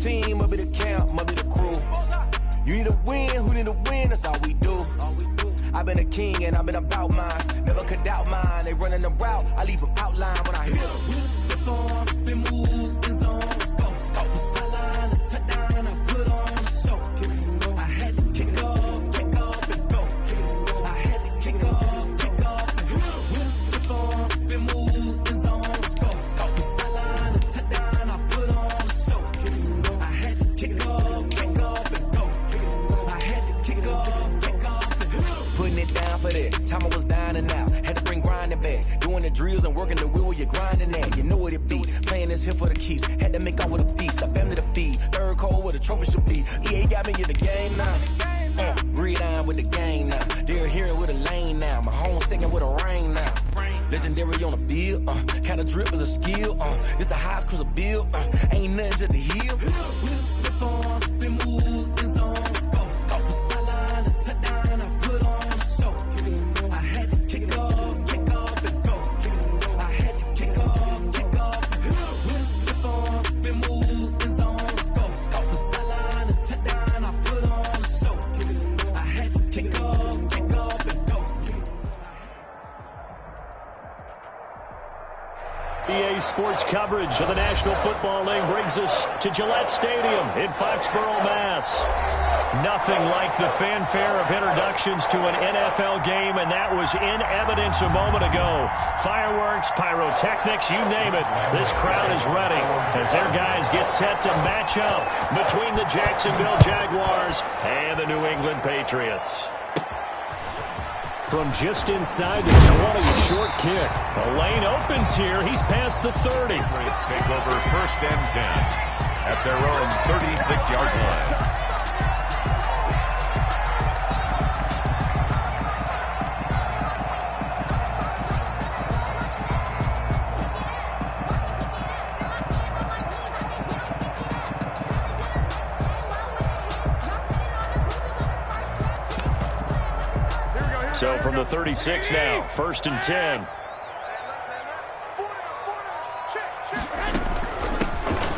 team, must be the camp, must be the crew. You need a win, who need a win, that's all we do. I've been a king and I've been about mine. Never could doubt mine. They running the route, I leave them outline when I hit them. We stiff on, spin move, in zone, let's go. Off the sideline, a touchdown, I put on a show. I had to kick off and go. I had to kick off and go. We stiff on, spin move, in zone, let's go. Off the sideline, a touchdown, I put on a show. I had to kick off and go. I had to kick off and go. Putting it down for that. Time I was down and out. Had to bring grinding back. Doing the drills and working the wheel where you're grinding at. You know what it be. Playing this here for the keeps. Had to make out with a feast. A family to feed. Third cold where the trophy should be. EA got me in the game now. Breed on with the game now. They're here with a lane now. My home second with a rain now. Legendary on the field. Kinda drip is a skill. This the highest cruiser bill. Ain't nothing to the hill. We just slip on, spin move, in zone, let's go. Off the sideline, a touchdown, I put on a show. I had to kick off and go. I had to kick off and go. We just slip on, spin move, in zone, let's go. Off the sideline, a touchdown, I put on a show. I had to kick off and go. EA Sports coverage of the National Football League brings us to Gillette Stadium in Foxborough, Mass. Nothing like the fanfare of introductions to an NFL game, and that was in evidence a moment ago. Fireworks, pyrotechnics, you name it. This crowd is ready as their guys get set to match up between the Jacksonville Jaguars and the New England Patriots. From just inside the 20, a short kick. A lane opens here. He's past the 30. Patriots take over 1st and 10 at their own 36-yard line. So from the 36 now, 1st and 10.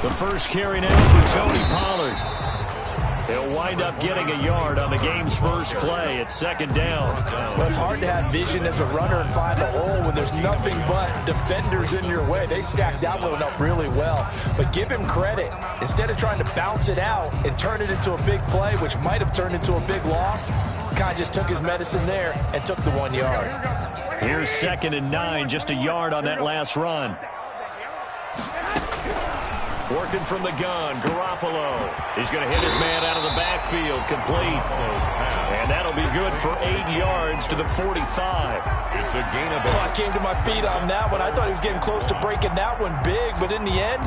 The first carry now for Tony Pollard. He'll wind up getting a yard on the game's first play. It's 2nd down. Well, it's hard to have vision as a runner and find a hole when there's nothing but defenders in your way. They stacked that one up really well. But give him credit. Instead of trying to bounce it out and turn it into a big play, which might have turned into a big loss, Kai just took his medicine there and took the 1 yard. Here's 2nd and 9, just a yard on that last run. Working from the gun, Garoppolo. He's going to hit his man out of the backfield, complete. And that'll be good for 8 yards to the 45. It's a gain of 8. I came to my feet on that one. I thought he was getting close to breaking that one big, but in the end,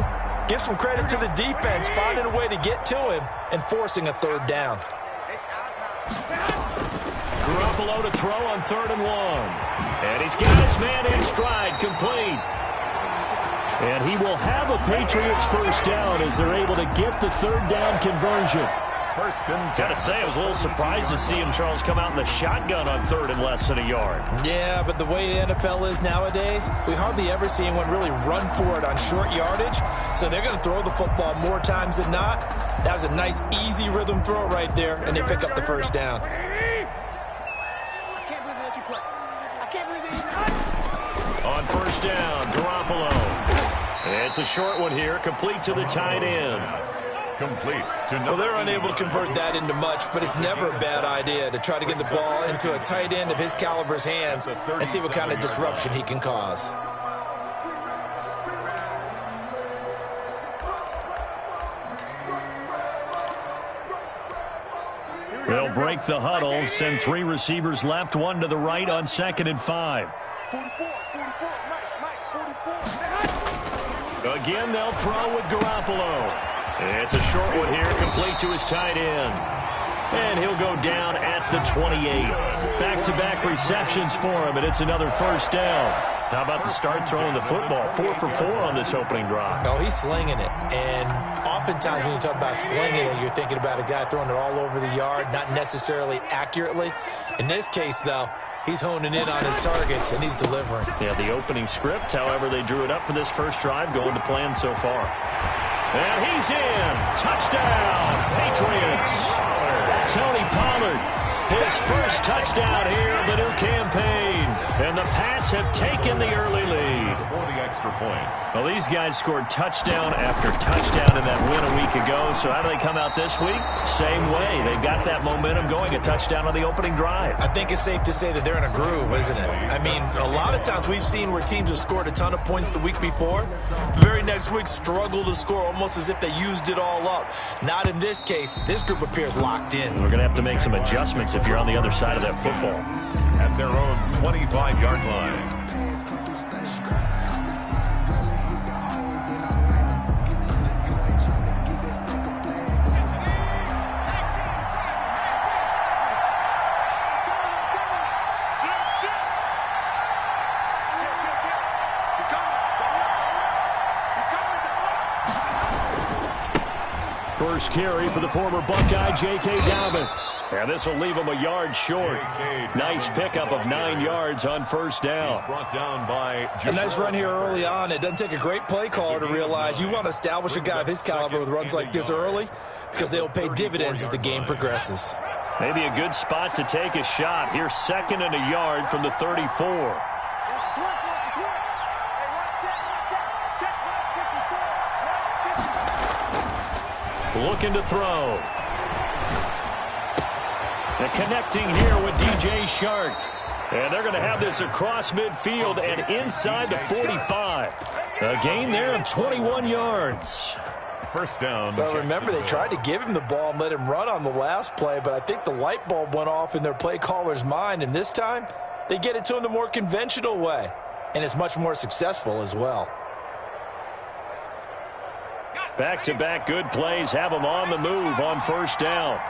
give some credit to the defense, finding a way to get to him and forcing a 3rd down. Garoppolo to throw on 3rd and 1. And he's got his man in stride, complete. And he will have a Patriots 1st down as they're able to get the 3rd down conversion. 1st and 10. Gotta say, I was a little surprised to see him, Charles, come out in the shotgun on 3rd and less than a yard. Yeah, but the way the NFL is nowadays, we hardly ever see anyone really run for it on short yardage. So they're going to throw the football more times than not. That was a nice, easy rhythm throw right there, and they pick up the 1st down. On 1st down, Garoppolo. It's a short one here, complete to the tight end. Complete to Well, they're unable to convert that into much, but it's never a bad idea to try to get the ball into a tight end of his caliber's hands and see what kind of disruption he can cause. They'll break the huddle, send 3 receivers left, 1 to the right on 2nd and 5. Again, they'll throw with Garoppolo. It's a short one here, complete to his tight end. And he'll go down at the 28. Back-to-back receptions for him, and it's another 1st down. How about the start throwing the football? 4 for 4 on this opening drive. Oh, he's slinging it. And oftentimes when you talk about slinging it, you're thinking about a guy throwing it all over the yard, not necessarily accurately. In this case, though, he's honing in on his targets, and he's delivering. Yeah, the opening script, however they drew it up for this first drive, going to plan so far. And he's in. Touchdown, Patriots. Tony Pollard, his first touchdown here of the new campaign. And the Pats have taken the early lead. For the extra point. Well, these guys scored touchdown after touchdown in that win a week ago. So how do they come out this week? Same way. They've got that momentum going. A touchdown on the opening drive. I think it's safe to say that they're in a groove, isn't it? I mean, a lot of times we've seen where teams have scored a ton of points the week before. The very next week struggle to score almost as if they used it all up. Not in this case. This group appears locked in. We're going to have to make some adjustments if you're on the other side of that football. At their own 25-yard line. First carry for the former Buckeye, J.K. Dobbins. And this will leave him a yard short. Nice pickup of 9 yards on first down. Brought down by a nice run here early on. It doesn't take a great play caller to realize you want to establish a guy of his caliber with runs like this early because they'll pay dividends as the game progresses. Maybe a good spot to take a shot. Here's 2nd and a yard from the 34. Looking to throw. And connecting here with DJ Shark. And they're going to have this across midfield and inside the 45. A gain there of 21 yards. First down. Well, remember, they tried to give him the ball and let him run on the last play, but I think the light bulb went off in their play caller's mind, and this time they get it to him the more conventional way, and it's much more successful as well. Back-to-back good plays have them on the move on first down.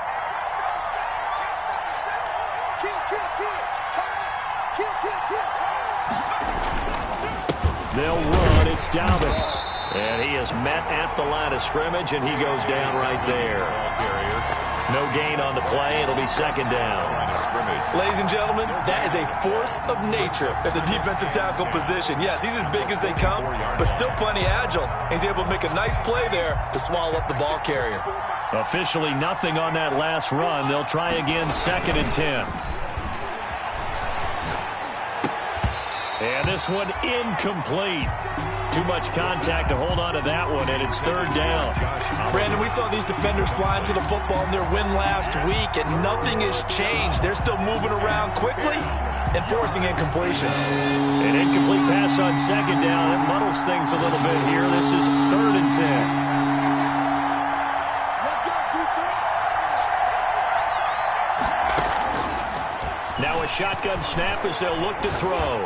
They'll run. It's Dobbins. And he is met at the line of scrimmage, and he goes down right there. No gain on the play. It'll be 2nd down. Ladies and gentlemen, that is a force of nature at the defensive tackle position. Yes, he's as big as they come, but still plenty agile. He's able to make a nice play there to swallow up the ball carrier. Officially nothing on that last run. They'll try again, 2nd and 10. And this one incomplete. Too much contact to hold on to that one, and it's 3rd down. Brandon, we saw these defenders fly into the football in their win last week, and nothing has changed. They're still moving around quickly and forcing incompletions. An incomplete pass on 2nd down. It muddles things a little bit here. This is 3rd and 10. Now a shotgun snap as they'll look to throw.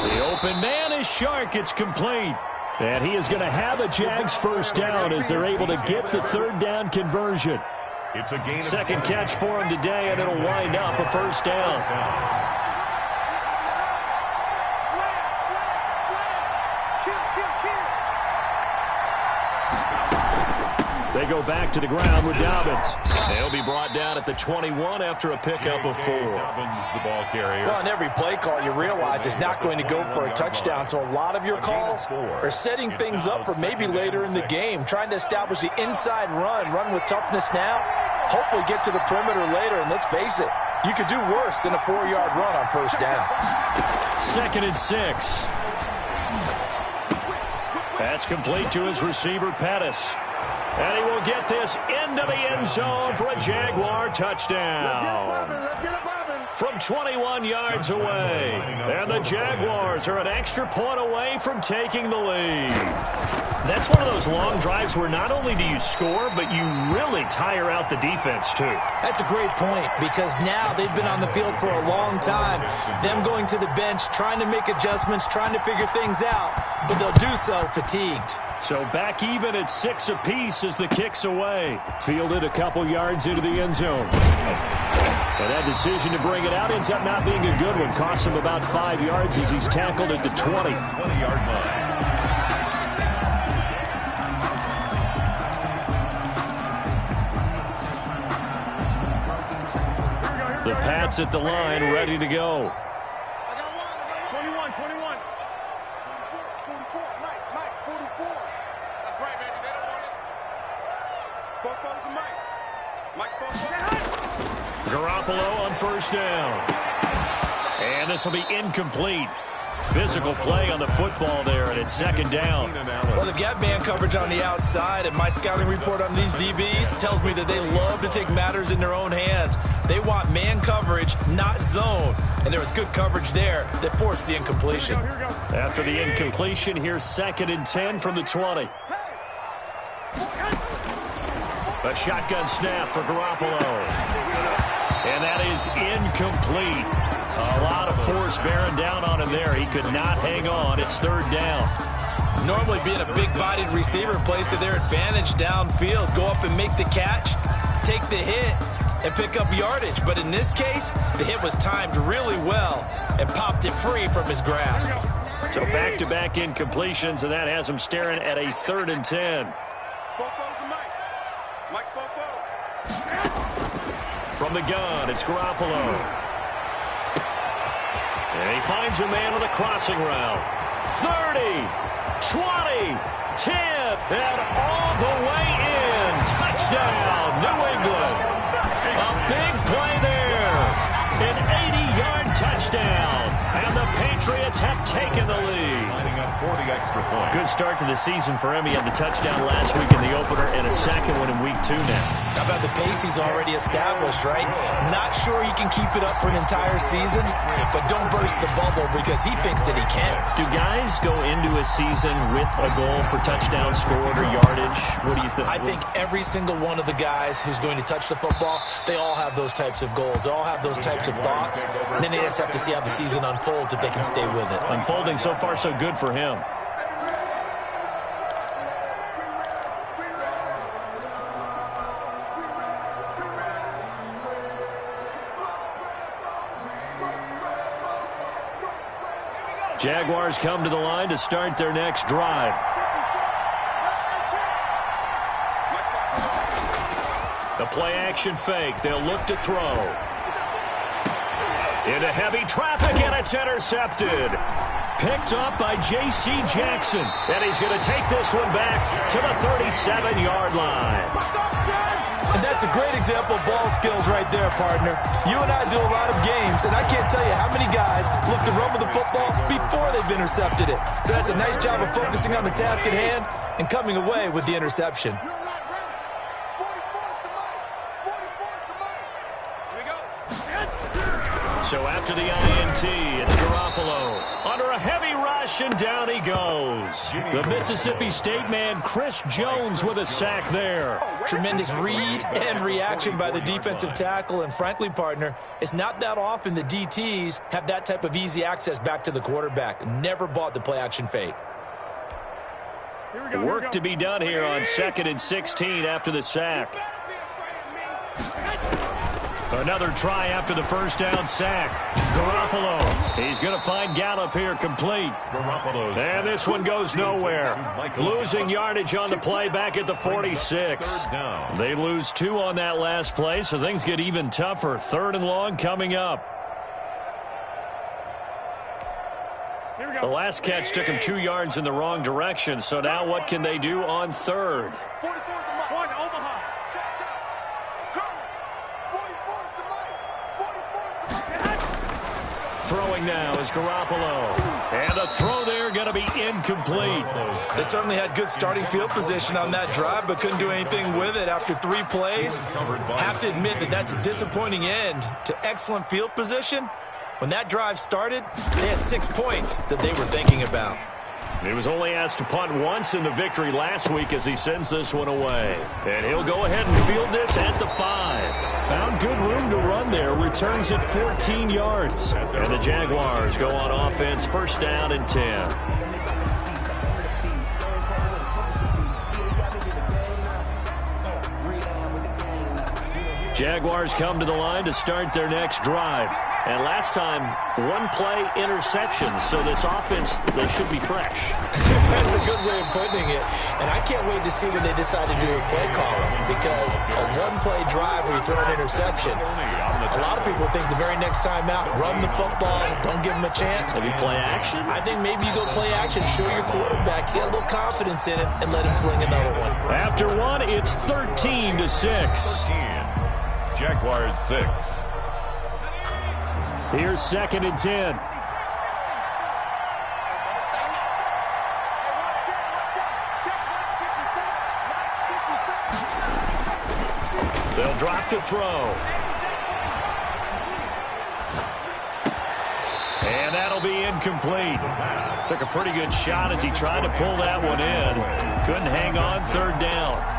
The open man is Shark. It's complete. And he is going to have a Jags first down as they're able to get the 3rd down conversion. It's a gain. 2nd catch for him today, and it'll wind up a first down. They go back to the ground with Dobbins. They'll be brought down at the 21 after a pickup of 4. Dobbins, the ball carrier. Well, on every play call, you realize it's not going to go for a touchdown. So a lot of your calls are setting things up for maybe later in the game, trying to establish the inside run with toughness now, hopefully get to the perimeter later. And let's face it, you could do worse than a 4-yard run on first down. 2nd and 6. That's complete to his receiver, Pettis. And he will get this into the end zone for a Jaguar touchdown. From 21 yards away. And the Jaguars are an extra point away from taking the lead. That's one of those long drives where not only do you score, but you really tire out the defense, too. That's a great point, because now they've been on the field for a long time. Them going to the bench, trying to make adjustments, trying to figure things out, but they'll do so fatigued. So back even at 6 apiece as the kick's away. Fielded a couple yards into the end zone. And that decision to bring it out ends up not being a good one. Cost him about 5 yards as he's tackled at the 20. 20-yard line. The Pats at the line, ready to go. 21. 44. Mike, 44. That's right, baby. Garoppolo on first down. And this will be incomplete. Physical play on the football there, and it's second down. Well, they've got man coverage on the outside, and my scouting report on these DBs tells me that they love to take matters in their own hands. They want man coverage, not zone. And there was good coverage there that forced the incompletion. After the incompletion, here's 2nd and 10 from the 20. A shotgun snap for Garoppolo. And that is incomplete. A lot of force bearing down on him there. He could not hang on. It's 3rd down. Normally being a big-bodied receiver plays to their advantage downfield. Go up and make the catch, take the hit, and pick up yardage. But in this case, the hit was timed really well and popped it free from his grasp. So back-to-back incompletions, and that has him staring at a 3rd and 10. From the gun, it's Garoppolo. And he finds a man on the crossing route. 30, 20, 10, and all the way in. Touchdown, New England. A big play there. An 80-yard touchdown. And the Patriots have taken the lead. Lining up for the extra point. Good start to the season for him. He had the touchdown last week in the opener and a second one in week 2 now. How about the pace he's already established, right? Not sure he can keep it up for an entire season, but don't burst the bubble because he thinks that he can. Do guys go into a season with a goal for touchdowns scored or yardage? What do you think? I think every single one of the guys who's going to touch the football, they all have those types of goals. They all have those types of thoughts. And then they just have to see how the season unfolds if they can stay with it. Unfolding so far so good for him. Jaguars come to the line to start their next drive. The play-action fake. They'll look to throw. Into heavy traffic, and it's intercepted. Picked up by J.C. Jackson. And he's going to take this one back to the 37-yard line. And that's a great example of ball skills right there, partner. You and I do a lot of games, and I can't tell you how many guys look to run with the football before they've intercepted it. So that's a nice job of focusing on the task at hand and coming away with the interception. So after the INT, it's Garoppolo. Under a heavy rush, and down he goes. The Mississippi State man, Chris Jones, with a sack there. Tremendous read and reaction by the defensive tackle. And frankly, partner, it's not that often the DTs have that type of easy access back to the quarterback. Never bought the play-action fake. Work to be done here on 2nd and 16 after the sack. Another try after the first down sack. Garoppolo. He's going to find Gallup here complete. And this one goes nowhere. Losing yardage on the play back at the 46. They lose 2 on that last play, so things get even tougher. 3rd and long coming up. The last catch took him 2 yards in the wrong direction, so now what can they do on 3rd? Throwing now is Garoppolo. And the throw there going to be incomplete. They certainly had good starting field position on that drive, but couldn't do anything with it after 3 plays. Have to admit that that's a disappointing end to excellent field position. When that drive started, they had 6 points that they were thinking about. He was only asked to punt once in the victory last week as he sends this one away. And he'll go ahead and field this at the 5. Found good room to run there. Returns at 14 yards. And the Jaguars go on offense, 1st down and 10. Jaguars come to the line to start their next drive. And last time, 1-play interception. So this offense, they should be fresh. That's a good way of putting it. And I can't wait to see when they decide to do a play call. because a one-play drive where you throw an interception, a lot of people think the very next time out, run the football, don't give them a chance. Maybe play action? I think maybe you go play action, show your quarterback, get a little confidence in it, and let him fling another one. After one, it's 13-6. 13. Jaguars 6. Here's 2nd and 10. They'll drop to throw. And that'll be incomplete. Took a pretty good shot as he tried to pull that one in. Couldn't hang on 3rd down.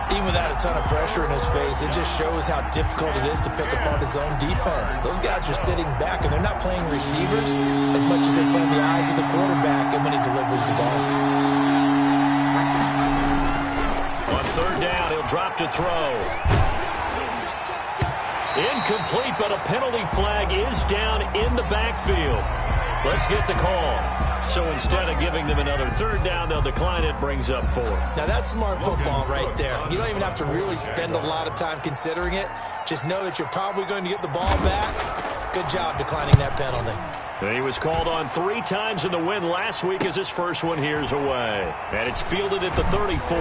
Even without a ton of pressure in his face, it just shows how difficult it is to pick apart his own defense. Those guys are sitting back, and they're not playing receivers as much as they're playing the eyes of the quarterback and when he delivers the ball. On 3rd down, he'll drop to throw. Incomplete, but a penalty flag is down in the backfield. Let's get the call. So instead of giving them another 3rd down, they'll decline it, brings up 4. Now that's smart football right there. You don't even have to really spend a lot of time considering it. Just know that you're probably going to get the ball back. Good job declining that penalty. He was called on 3 times in the win last week as his first one here's away. And it's fielded at the 34.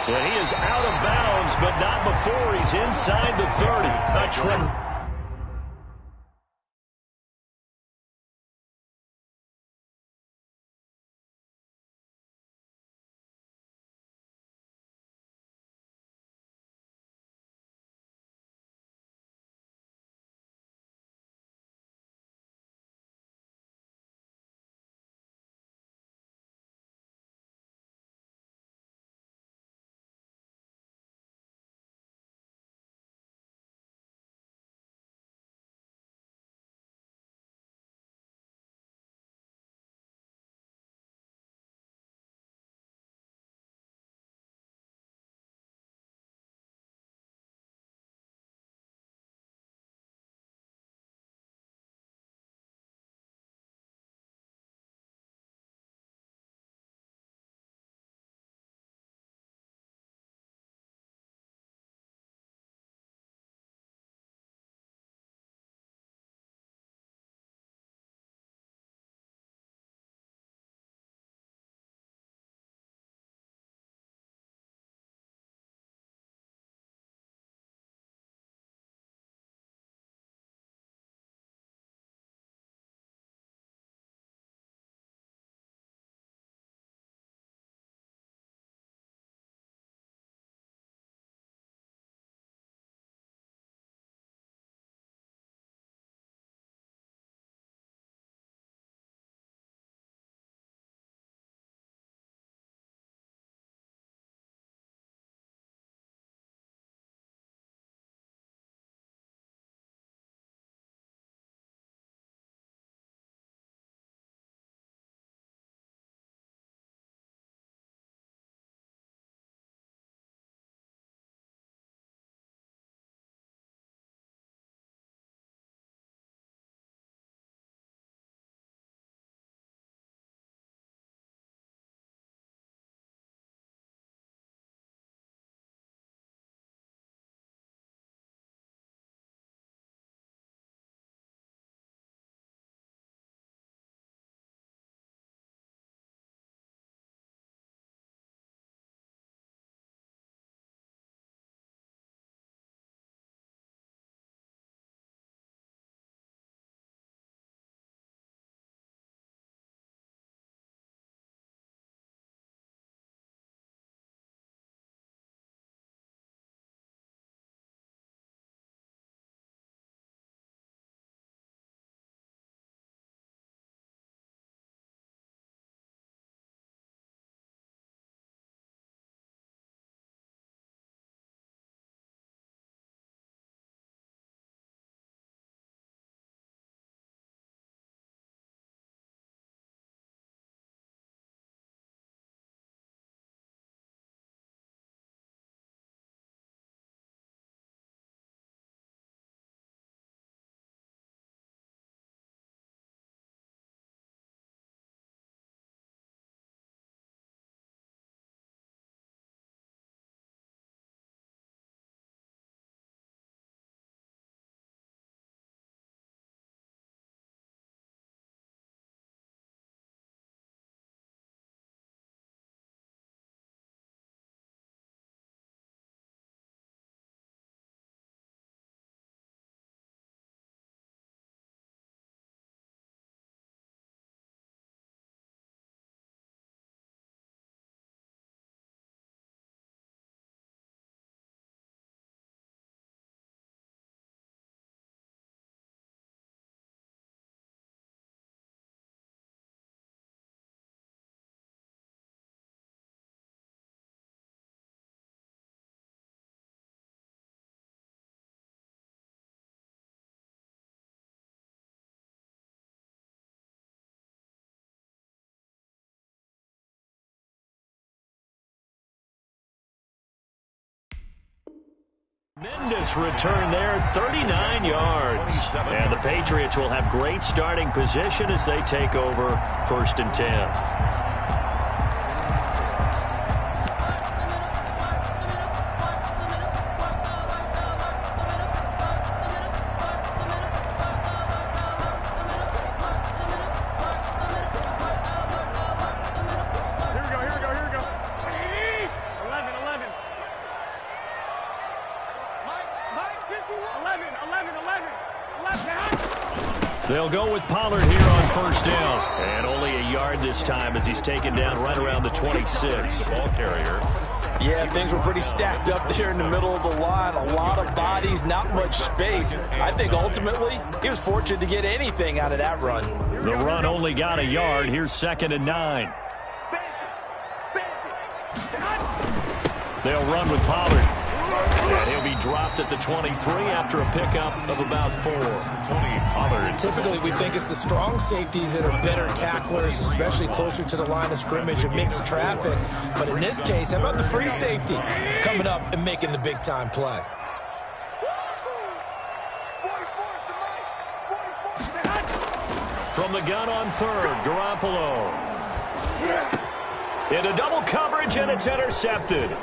And he is out of bounds, but not before he's inside the 30. A tremendous. Tremendous return there, 39 yards. And the Patriots will have great starting position as they take over 1st and 10. They'll go with Pollard here on 1st down. And only a yard this time as he's taken down right around the 26. The ball carrier. Yeah, things were pretty stacked up there in the middle of the line. A lot of bodies, not much space. I think ultimately he was fortunate to get anything out of that run. The run only got a yard. Here's 2nd and 9. They'll run with Pollard. And he'll be dropped at the 23 after a pickup of about 4. Tony Pollard. Typically, we think it's the strong safeties that are better tacklers, especially closer to the line of scrimmage and mixed traffic. But in this case, how about the free safety coming up and making the big-time play? From the gun on 3rd, Garoppolo. Into double coverage, and it's intercepted.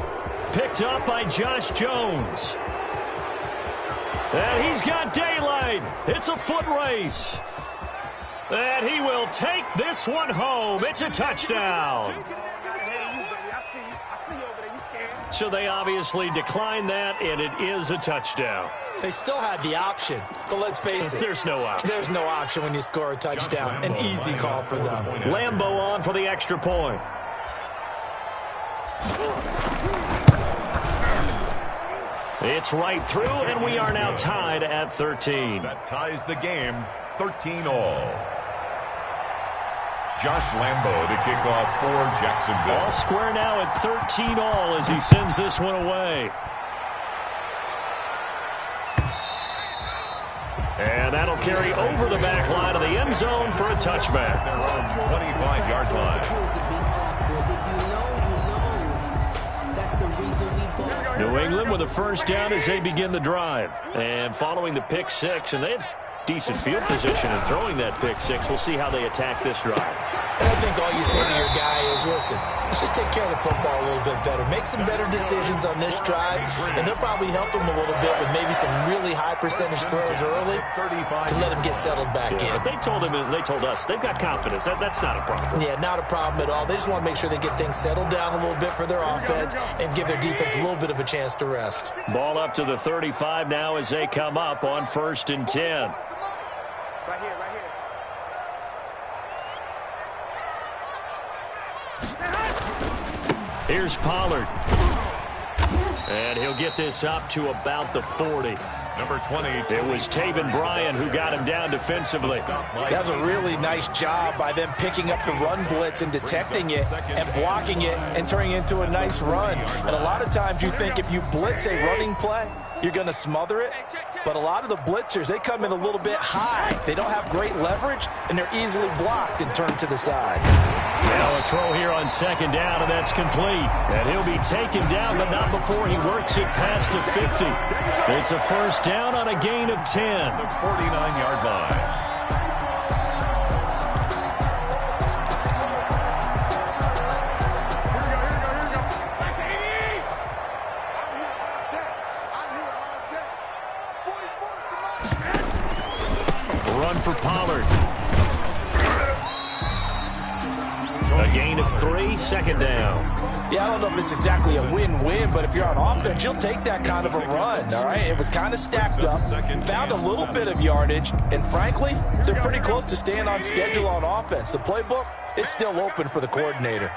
Picked up by Josh Jones. And he's got daylight. It's a foot race. And he will take this one home. It's a touchdown. So they obviously declined that, and it is a touchdown. They still had the option, but let's face it. There's no option. There's no option when you score a touchdown. An easy call for them. Lambeau on for the extra point. It's right through, and we are now tied at 13. That ties the game, 13-all. Josh Lambeau to kick off for Jacksonville. All square now at 13-all as he sends this one away. And that'll carry over the back line of the end zone for a touchback. Their own 25-yard line. New England with a 1st down as they begin the drive. And following the pick 6, and they had decent field position in throwing that pick 6. We'll see how they attack this drive. And I think all you say to your guy is, listen, let's just take care of the football a little bit better. Make some better decisions on this drive, and they'll probably help him a little bit with maybe some really high percentage throws early to let him get settled back in. But they told us they've got confidence. That's not a problem. Yeah, not a problem at all. They just want to make sure they get things settled down a little bit for their offense and give their defense a little bit of a chance to rest. Ball up to the 35 now as they come up on 1st and 10. Right here. Here's Pollard. And he'll get this up to about the 40. Number 20. It was Taven Bryan who got him down defensively. That was a really nice job by them picking up the run blitz and detecting it and blocking it and turning it into a nice run. And a lot of times you think if you blitz a running play, you're going to smother it. But a lot of the blitzers, they come in a little bit high. They don't have great leverage, and they're easily blocked and turned to the side. Now a throw here on 2nd down, and that's complete. And he'll be taken down, but not before he works it past the 50. It's a 1st down on a gain of 10. The 49-yard line. Run for Pollard. A gain of 3, 2nd down. Yeah, I don't know if it's exactly a win-win, but if you're on offense, you'll take that kind of a run, all right? It was kind of stacked up, found a little bit of yardage, and frankly, they're pretty close to staying on schedule on offense. The playbook is still open for the coordinator.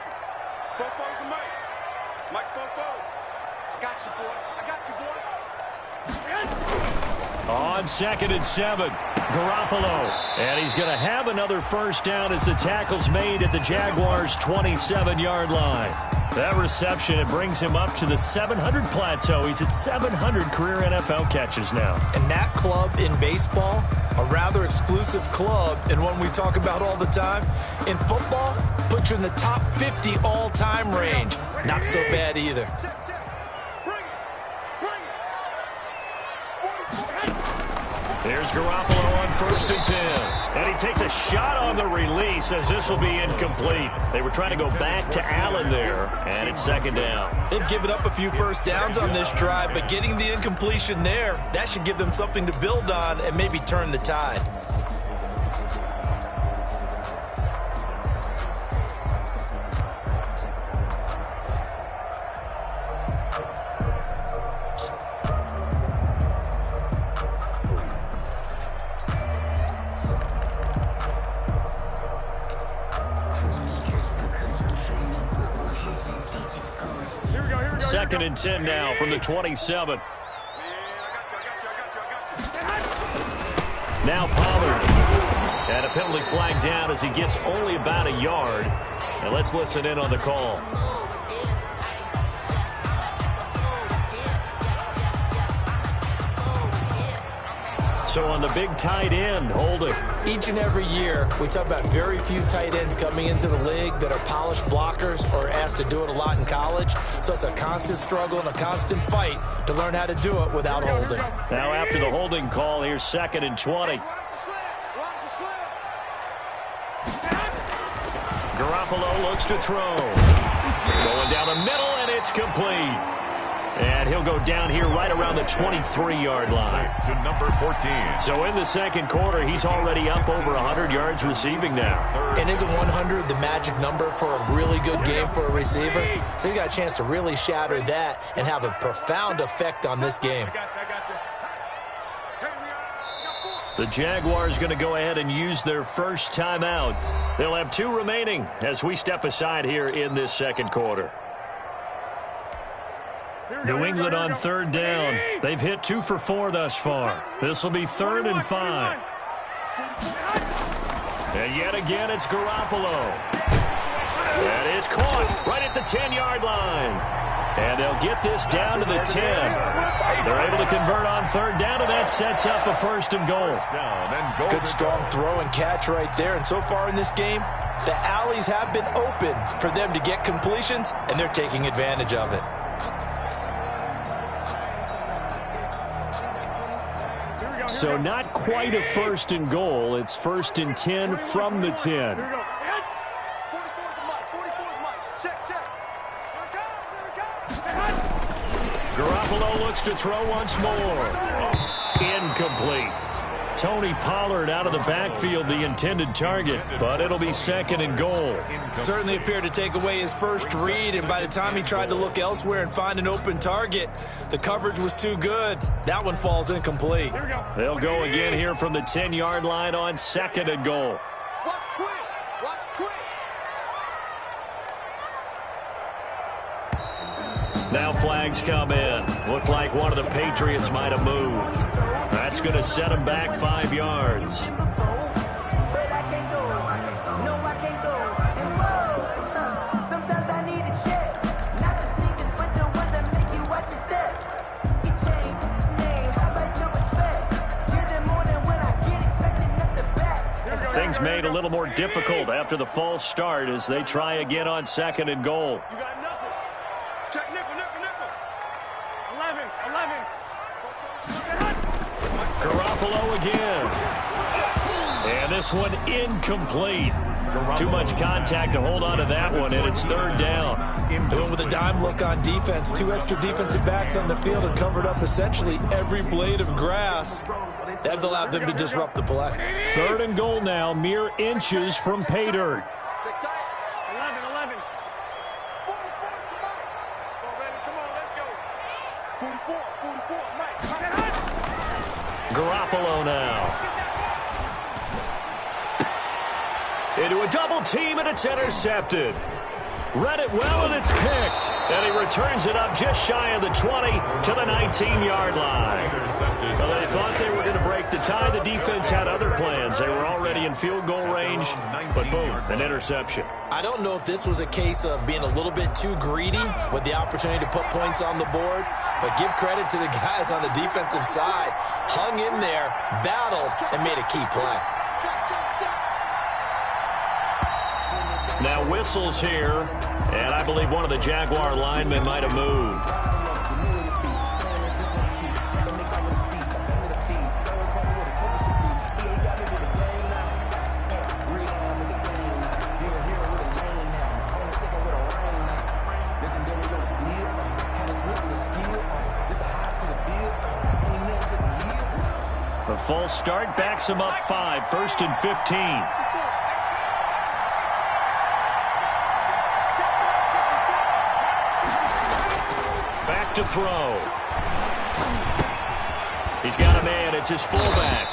On 2nd and 7, Garoppolo. And he's going to have another 1st down as the tackle's made at the Jaguars' 27-yard line. That reception, it brings him up to the 700 plateau. He's at 700 career NFL catches now. And that club in baseball, a rather exclusive club, and one we talk about all the time. In football, puts you in the top 50 all-time range. Not so bad either. Here's Garoppolo on 1st and 10. And he takes a shot on the release as this will be incomplete. They were trying to go back to Allen there, and it's 2nd down. They've given up a few first downs on this drive, but getting the incompletion there, that should give them something to build on and maybe turn the tide. Second and 10 now from the 27. Now Pollard. And a penalty flag down as he gets only about a yard. And let's listen in on the call. So on the big tight end, holding. Each and every year, we talk about very few tight ends coming into the league that are polished blockers or asked to do it a lot in college. So it's a constant struggle and a constant fight to learn how to do it without holding. Now after the holding call, here's 2nd and 20. Garoppolo looks to throw. Going down the middle, and it's complete. And he'll go down here right around the 23-yard line. To number 14. So in the second quarter, he's already up over 100 yards receiving now. And isn't 100 the magic number for a really good game for a receiver? So he got a chance to really shatter that and have a profound effect on this game. The Jaguars going to go ahead and use their first timeout. They'll have 2 remaining as we step aside here in this second quarter. New England on 3rd down. They've hit 2 for 4 thus far. This will be 3rd and 5. And yet again, it's Garoppolo. That is caught right at the 10-yard line. And they'll get this down to the 10. They're able to convert on 3rd down, and that sets up a 1st and goal. Good strong throw and catch right there. And so far in this game, the alleys have been open for them to get completions, and they're taking advantage of it. So not quite a 1st and goal. It's 1st and 10 from the 10. Garoppolo looks to throw once more. Incomplete. Tony Pollard out of the backfield, the intended target, but it'll be 2nd and goal. Certainly appeared to take away his first read, and by the time he tried to look elsewhere and find an open target, the coverage was too good. That one falls incomplete. They'll go again here from the 10-yard line on 2nd and goal. Watch quick. Watch quick. Now flags come in. Looked like one of the Patriots might have moved. That's going to set them back 5 yards. Things made a little more difficult after the false start as they try again on 2nd and goal. You got nothing. Check nickel. 11. Garoppolo again. And this one incomplete. Too much contact to hold on to that one, and it's 3rd down. Doing with a dime look on defense. 2 extra defensive backs on the field and covered up essentially every blade of grass. That allowed them to disrupt the play. 3rd and goal now, mere inches from pay dirt. 11. 44, Mike. Garoppolo now. Into a double team, and it's intercepted. Read it well, and it's picked. And he returns it up just shy of the 20 to the 19-yard line. Well, they thought they were going to break the tie. The defense had other plans. They were already in field goal range, but boom, an interception. I don't know if this was a case of being a little bit too greedy with the opportunity to put points on the board, but give credit to the guys on the defensive side. Hung in there, battled, and made a key play. Now whistles here, and I believe one of the Jaguar linemen might have moved. The false start backs him up 5, 1st and 15. Back to throw. He's got a man. It's his fullback.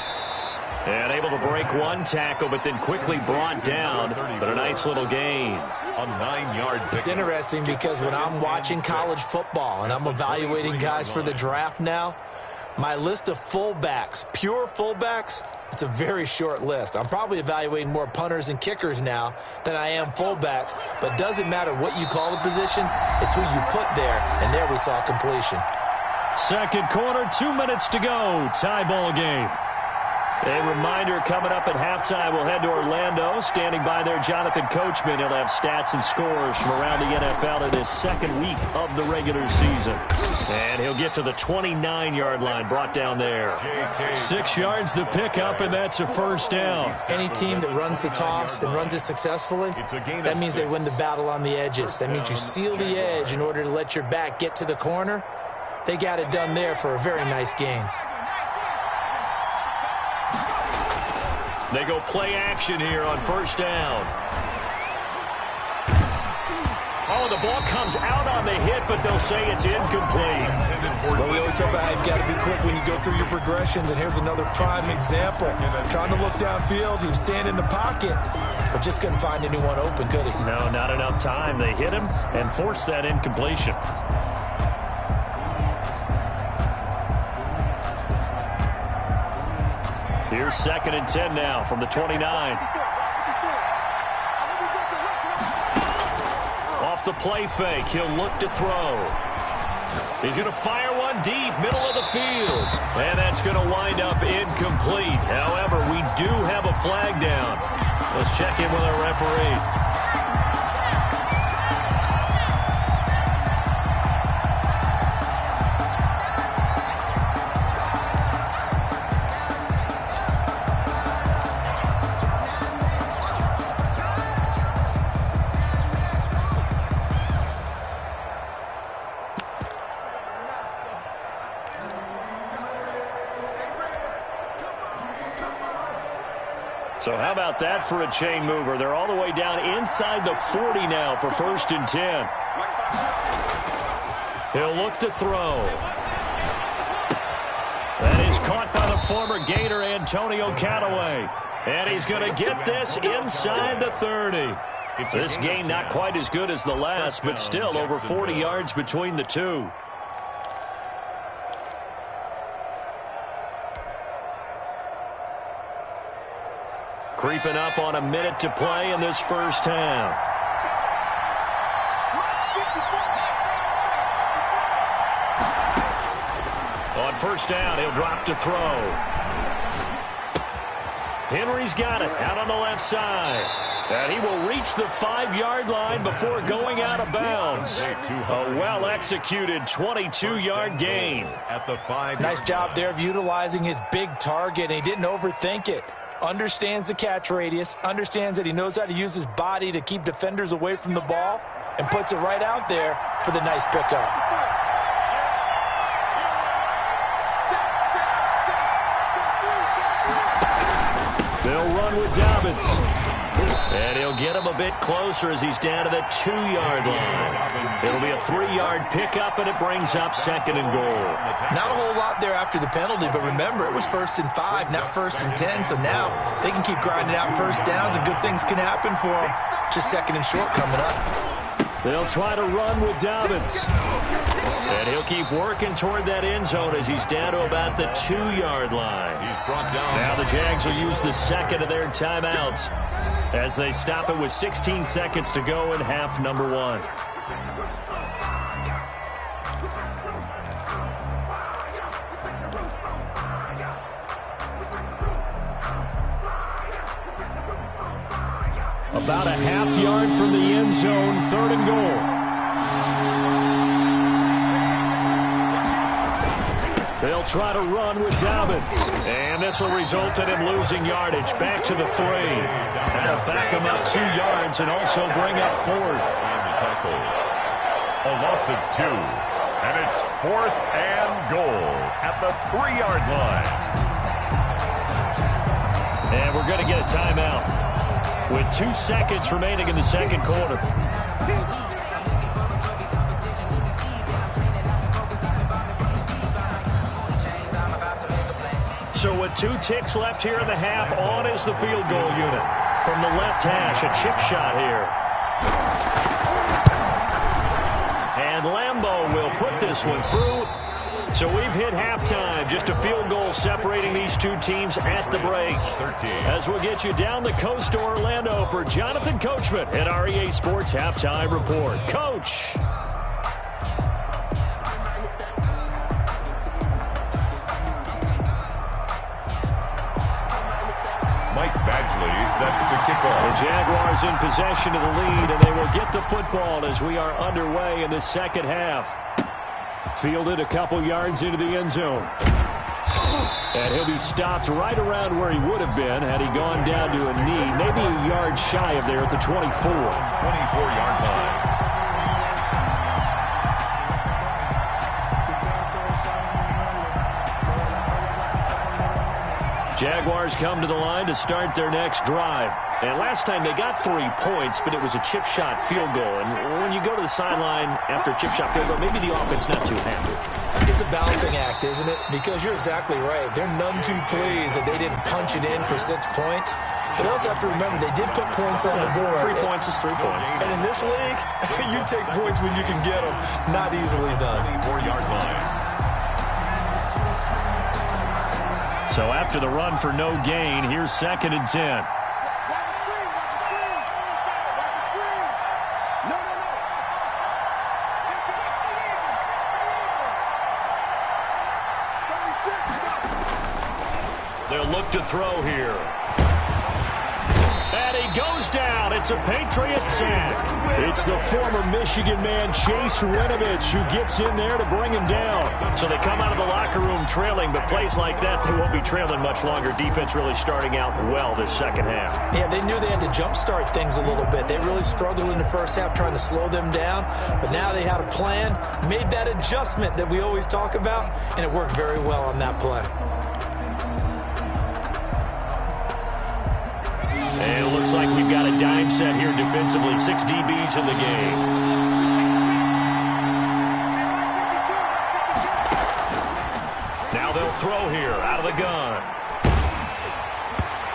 And able to break one tackle, but then quickly brought down. But a nice little gain. A 9-yard pick. It's interesting because when I'm watching college football and I'm evaluating guys for the draft now, my list of fullbacks, pure fullbacks, it's a very short list. I'm probably evaluating more punters and kickers now than I am fullbacks. But doesn't matter what you call the position, it's who you put there. And there we saw completion. Second quarter, 2 minutes to go. Tie ball game. A reminder coming up at halftime, we'll head to Orlando. Standing by there, Jonathan Coachman. He'll have stats and scores from around the NFL in his second week of the regular season. And he'll get to the 29-yard line, brought down there. 6 yards the pickup, and that's a first down. Any team that runs the toss and runs it successfully, that means they win the battle on the edges. That means you seal the edge in order to let your back get to the corner. They got it done there for a very nice gain. They go play action here on first down. Oh, the ball comes out on the hit, but they'll say it's incomplete. Well, we always talk about how you've got to be quick when you go through your progressions, and here's another prime example. Trying to look downfield, he was standing in the pocket, but just couldn't find anyone open, could he? No, not enough time. They hit him and forced that incompletion. Here's 2nd and 10 now from the 29. Off the play fake, he'll look to throw. He's going to fire one deep, middle of the field. And that's going to wind up incomplete. However, we do have a flag down. Let's check in with our referee. So how about that for a chain mover? They're all the way down inside the 40 now for 1st and 10. He'll look to throw. That is caught by the former Gator Antonio Callaway. And he's going to get this inside the 30. This gain not quite as good as the last, but still over 40 yards between the two. Creeping up on a minute to play in this first half. On first down, he'll drop to throw. Henry's got it out on the left side. And he will reach the 5-yard line before going out of bounds. A well-executed 22-yard gain. At the 5. Nice job there of utilizing his big target. He didn't overthink it. Understands the catch radius, understands that he knows how to use his body to keep defenders away from the ball, and puts it right out there for the nice pickup. They'll run with Dobbins. And he'll get him a bit closer as he's down to the 2-yard line. It'll be a 3-yard pickup, and it brings up 2nd and goal. Not a whole lot there after the penalty, but remember, it was 1st and 5, not 1st and 10, so now they can keep grinding out first downs, and good things can happen for them. Just 2nd and short coming up. They'll try to run with Dobbins. And he'll keep working toward that end zone as he's down to about the 2-yard line. He's brought down. Now the Jags will use the second of their timeouts as they stop it with 16 seconds to go in half number 1. About a half-yard from the end zone, 3rd and goal. They'll try to run with Dobbins. And this will result in him losing yardage back to the 3. That'll back him up 2 yards and also bring up 4th. A loss of 2. And it's 4th and goal at the 3-yard line. And we're going to get a timeout with 2 seconds remaining in the second quarter. So with 2 ticks left here in the half, on is the field goal unit. From the left hash, a chip shot here. And Lambeau will put this one through. So we've hit halftime. Just a field goal separating these 2 teams at the break. 13. As we'll get you down the coast to Orlando for Jonathan Coachman at our EA Sports Halftime Report. Coach. Set to kick off. The Jaguars in possession of the lead, and they will get the football as we are underway in the second half. Fielded a couple yards into the end zone. And he'll be stopped right around where he would have been had he gone down to a knee, maybe a yard shy of there at the 24. 24-yard line. Jaguars come to the line to start their next drive. And last time they got 3 points, but it was a chip shot field goal. And when you go to the sideline after a chip shot field goal, maybe the offense not too happy. It's a balancing act, isn't it? Because you're exactly right. They're none too pleased that they didn't punch it in for 6 points. But you also have to remember, they did put points on the board. 3 points is 3 points. And in this league, you take points when you can get them. Not easily done. 24-yard line. So after the run for no gain, here's 2nd and 10. They'll look to throw here. And he goes down. It's a Patriots sack. It's the former Michigan man, Chase Winovich, who gets in there to bring him down. So they come out of the locker room trailing, but plays like that, they won't be trailing much longer. Defense really starting out well this second half. Yeah, they knew they had to jumpstart things a little bit. They really struggled in the first half trying to slow them down, but now they had a plan, made that adjustment that we always talk about, and it worked very well on that play. And it looks like we've got a dime set here defensively. 6 DBs in the game. Now they'll throw here out of the gun.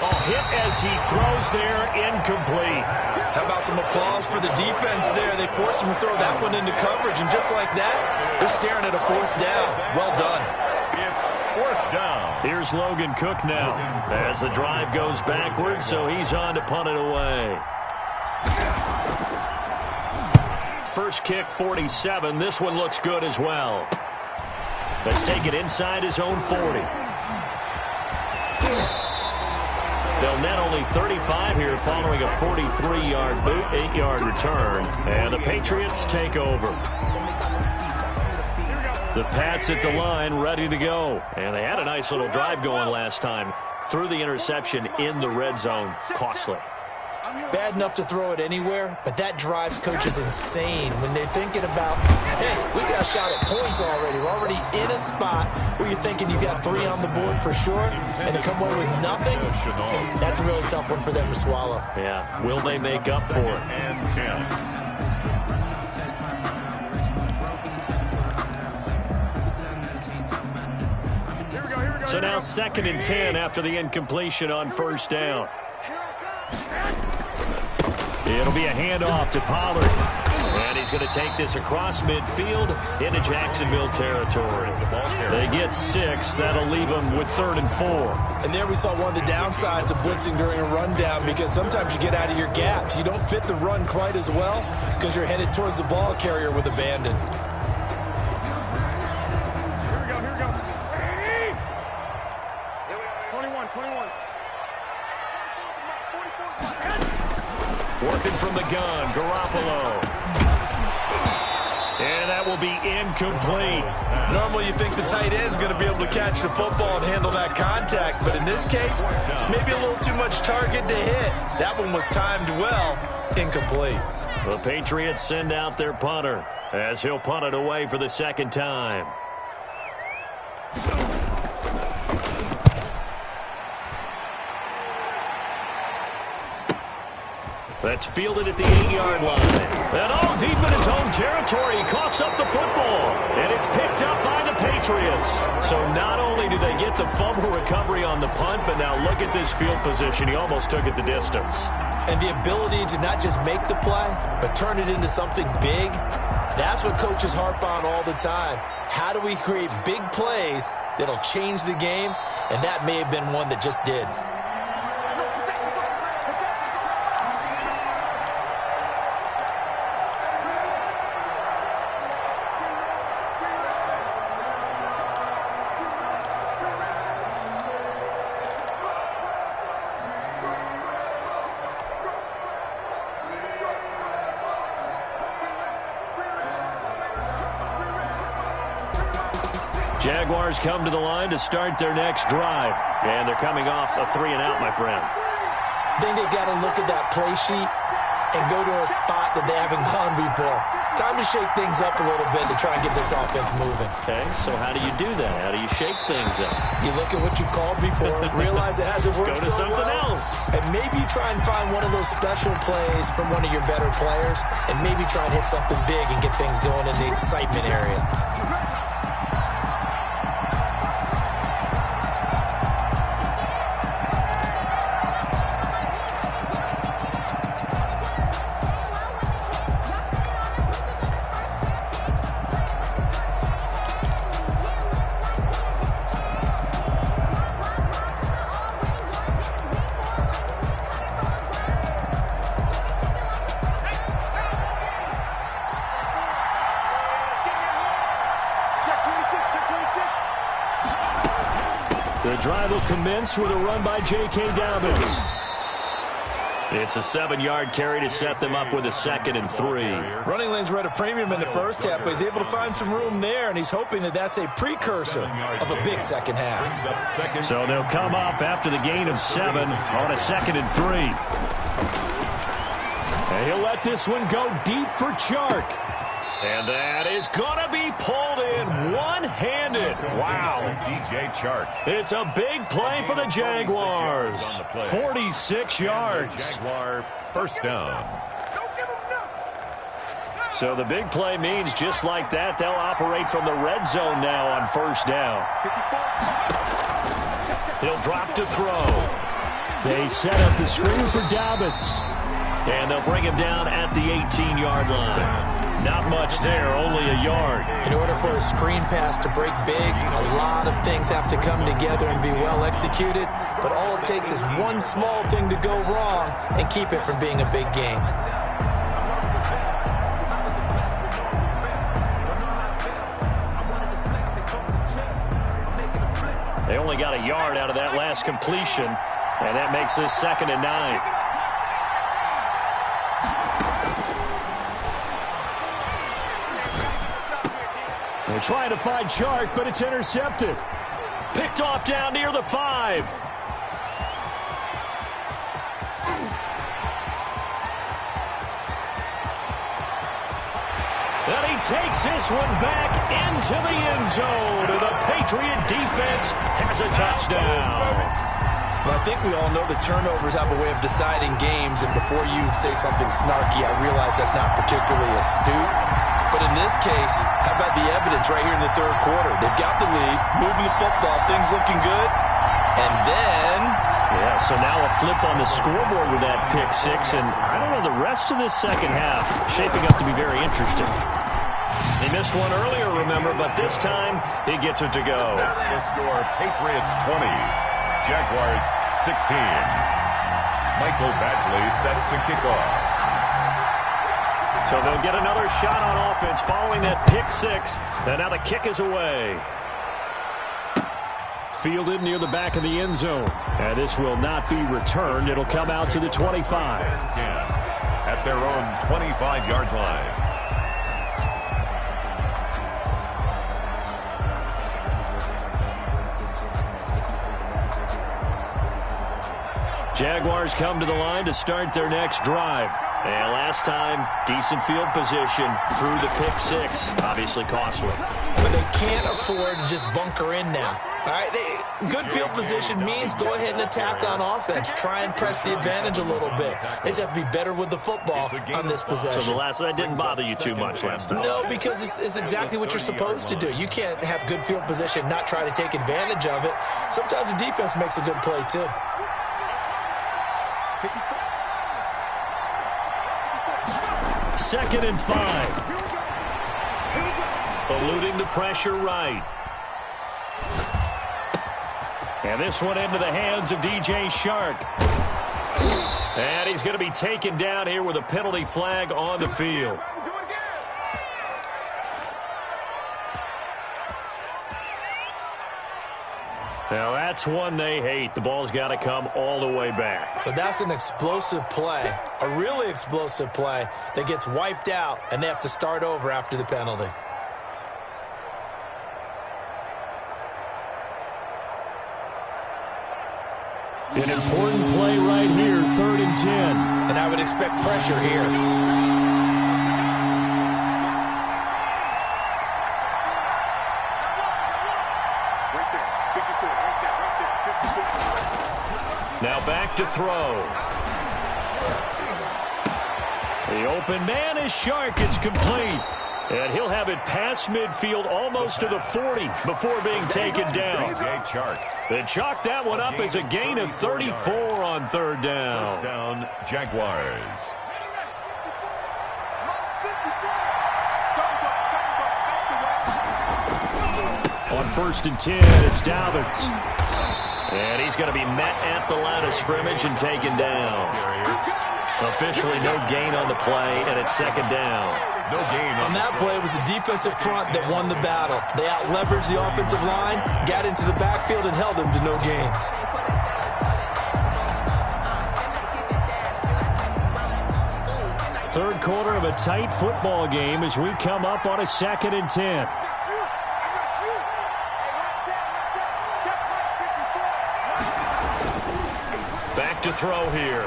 Oh, hit as he throws there, incomplete. How about some applause for the defense there? They forced him to throw that one into coverage, and just like that, they're staring at a 4th down. Well done. It's 4th down. Here's Logan Cook now as the drive goes backwards, so he's on to punt it away. First kick, 47. This one looks good as well. Let's take it inside his own 40. They'll net only 35 here following a 43-yard boot, 8-yard return. And the Patriots take over. The Pats at the line, ready to go. And they had a nice little drive going last time. Threw the interception in the red zone. Costly. Bad enough to throw it anywhere, but that drives coaches insane when they're thinking about, hey, we got a shot at points already. We're already in a spot where you're thinking you got 3 on the board for sure, and to come away with nothing, that's a really tough one for them to swallow. Yeah, will they make up for it? And 10. So now 2nd and 10 after the incompletion on first down. It'll be a handoff to Pollard. And he's going to take this across midfield into Jacksonville territory. They get 6. That'll leave them with 3rd and 4. And there we saw one of the downsides of blitzing during a rundown, because sometimes you get out of your gaps. You don't fit the run quite as well because you're headed towards the ball carrier with abandon. Here we go. 21. Working from the gun, Garoppolo. And that will be incomplete. Normally you think the tight end's going to be able to catch the football and handle that contact, but in this case, maybe a little too much target to hit. That one was timed well, incomplete. The Patriots send out their punter. as he'll punt it away for the second time. That's fielded at the 8-yard line. And all deep in his own territory, he coughs up the football. And it's picked up by the Patriots. So not only do they get the fumble recovery on the punt, but now look at this field position. He almost took it the distance. And the ability to not just make the play, but turn it into something big, that's what coaches harp on all the time. How do we create big plays that'll change the game? And that may have been one that just did. Jaguars come to the line to start their next drive. And they're coming off a 3-and-out, my friend. I think they've got to look at that play sheet and go to a spot that they haven't gone before. Time to shake things up a little bit to try and get this offense moving. Okay, so how do you do that? How do you shake things up? You look at what you've called before, realize it hasn't worked Go to so something well, else. and maybe try and find one of those special plays from one of your better players, and maybe try and hit something big and get things going in the excitement area. The drive will commence with a run by J.K. Dobbins. It's a 7-yard carry to set them up with a 2nd and 3. Running lanes were at a premium in the first half, but he's able to find some room there, and he's hoping that that's a precursor of a big second half. So they'll come up after the gain of 7 on a 2nd and 3. And he'll let this one go deep for Chark. And that is going to be pulled in one-handed. Wow. DJ Chark. It's a big play for the Jaguars. 46 yards. Jaguar first down. So the big play means just like that, they'll operate from the red zone now on first down. He'll drop to throw. They set up the screen for Dobbins. And they'll bring him down at the 18-yard line. Not much there, only a yard. In order for a screen pass to break big, a lot of things have to come together and be well executed. But all it takes is one small thing to go wrong and keep it from being a big game. They only got a yard out of that last completion, and that makes this 2nd and 9. They're trying to find Chark, but it's intercepted. Picked off down near the 5. And he takes this one back into the end zone. And the Patriot defense has a touchdown. But I think we all know that turnovers have a way of deciding games, and before you say something snarky, I realize that's not particularly astute. But in this case, how about the evidence right here in the third quarter? They've got the lead, moving the football, things looking good. And then... yeah, so now a flip on the scoreboard with that pick 6. And I don't know, the rest of this second half shaping up to be very interesting. They missed one earlier, remember, but this time he gets it to go. That's the score. Patriots 20, Jaguars 16. Michael Badgley set to kick off. So they'll get another shot on offense following that pick 6. And now the kick is away. Fielded near the back of the end zone. And this will not be returned. It'll come out to the 25. At their own 25-yard line. Jaguars come to the line to start their next drive. And last time, decent field position through the pick six. Obviously costly. But they can't afford to just bunker in now. All right, good field position means go ahead and attack on offense. Try and press the advantage a little bit. They just have to be better with the football on this possession. So that didn't bother you too much last time? No, because it's exactly what you're supposed to do. You can't have good field position, not try to take advantage of it. Sometimes the defense makes a good play, too. Second and 5. Eluding the pressure right. And this one into the hands of DJ Shark. And he's going to be taken down here with a penalty flag on the field. Now that's one they hate. The ball's got to come all the way back. So that's an explosive play, a really explosive play that gets wiped out, and they have to start over after the penalty. An important play right here, 3rd and 10. And I would expect pressure here. Now back to throw. The open man is Shark. It's complete. And he'll have it past midfield almost to the 40 before being taken down. They chalk that one up as a gain of 34 on 3rd down. First down, Jaguars. On 1st and 10, it's Dalvitz. And he's going to be met at the line of scrimmage and taken down. Officially no gain on the play, and it's 2nd down. No gain on that play. It was the defensive front that won the battle. They out-leveraged the offensive line, got into the backfield, and held them to no gain. Third quarter of a tight football game as we come up on a 2nd and 10. Back to throw here.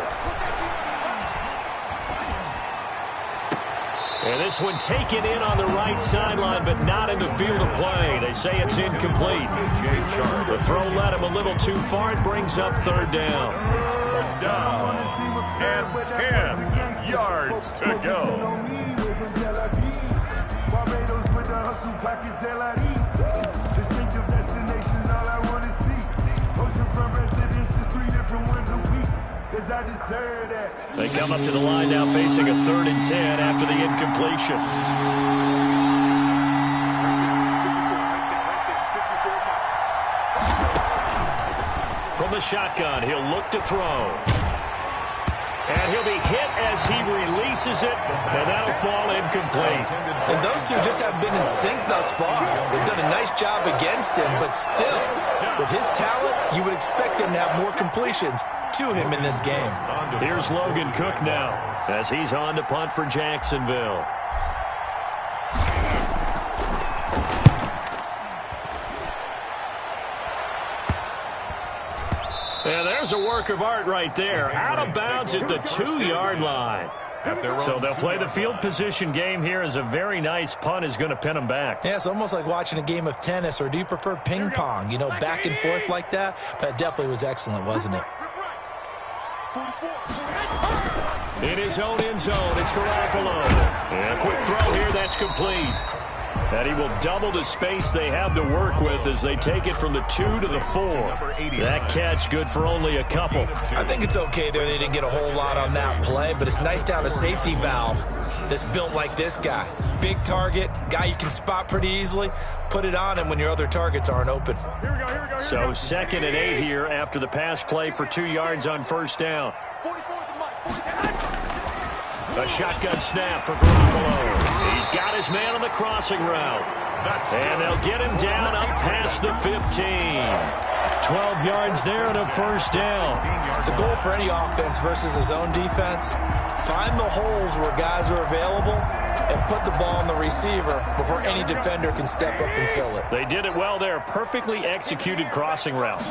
And this one taken in on the right sideline, but not in the field of play. They say it's incomplete. The throw led him a little too far. It brings up 3rd down. Down. And 10 yards to go. They come up to the line now facing a 3rd and 10 after the incompletion. From the shotgun, he'll look to throw. And he'll be hit as he releases it, and that'll fall incomplete. And those two just have been in sync thus far. They've done a nice job against him, but still, with his talent, you would expect him to have more completions to him in this game. Here's Logan Cook now as he's on to punt for Jacksonville. And there's a work of art right there. Out of bounds at the 2-yard line. So they'll play the field position game here as a very nice punt is going to pin them back. Yeah, it's almost like watching a game of tennis, or do you prefer ping pong? You know, back and forth like that? That definitely was excellent, wasn't it? In his own end zone, it's Garoppolo. And a quick throw here, that's complete. And he will double the space they have to work with as they take it from the 2 to the 4. That catch good for only a couple. I think it's okay there. They didn't get a whole lot on that play, but it's nice to have a safety valve that's built like this guy. Big target, guy you can spot pretty easily. Put it on him when your other targets aren't open. So 2nd and 8 here after the pass play for 2 yards on 1st down. A shotgun snap for Garoppolo. He's got his man on the crossing route. And they'll get him down up past the 15. 12 yards there and a 1st down. The goal for any offense versus his own defense, find the holes where guys are available and put the ball on the receiver before any defender can step up and fill it. They did it well there. Perfectly executed crossing route.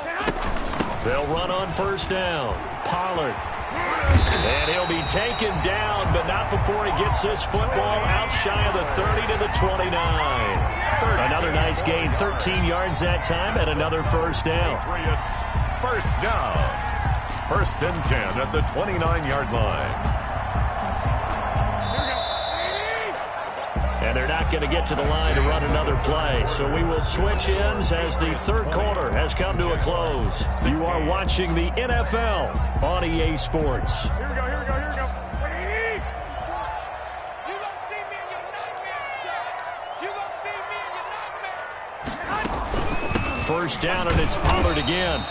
They'll run on 1st down. Pollard And he'll be taken down, but not before he gets this football out shy of the 30 to the 29. Another nice gain, 13 yards that time, and another first down. Patriots, first down. 1st and 10 at the 29-yard line. And they're not going to get to the line to run another play. So we will switch ends as the third quarter has come to a close. You are watching the NFL on EA Sports. Here we go, here we go, here we go. You gonna see me in your nightmare, son. You gonna see me in your nightmare. First down, and it's Pollard again.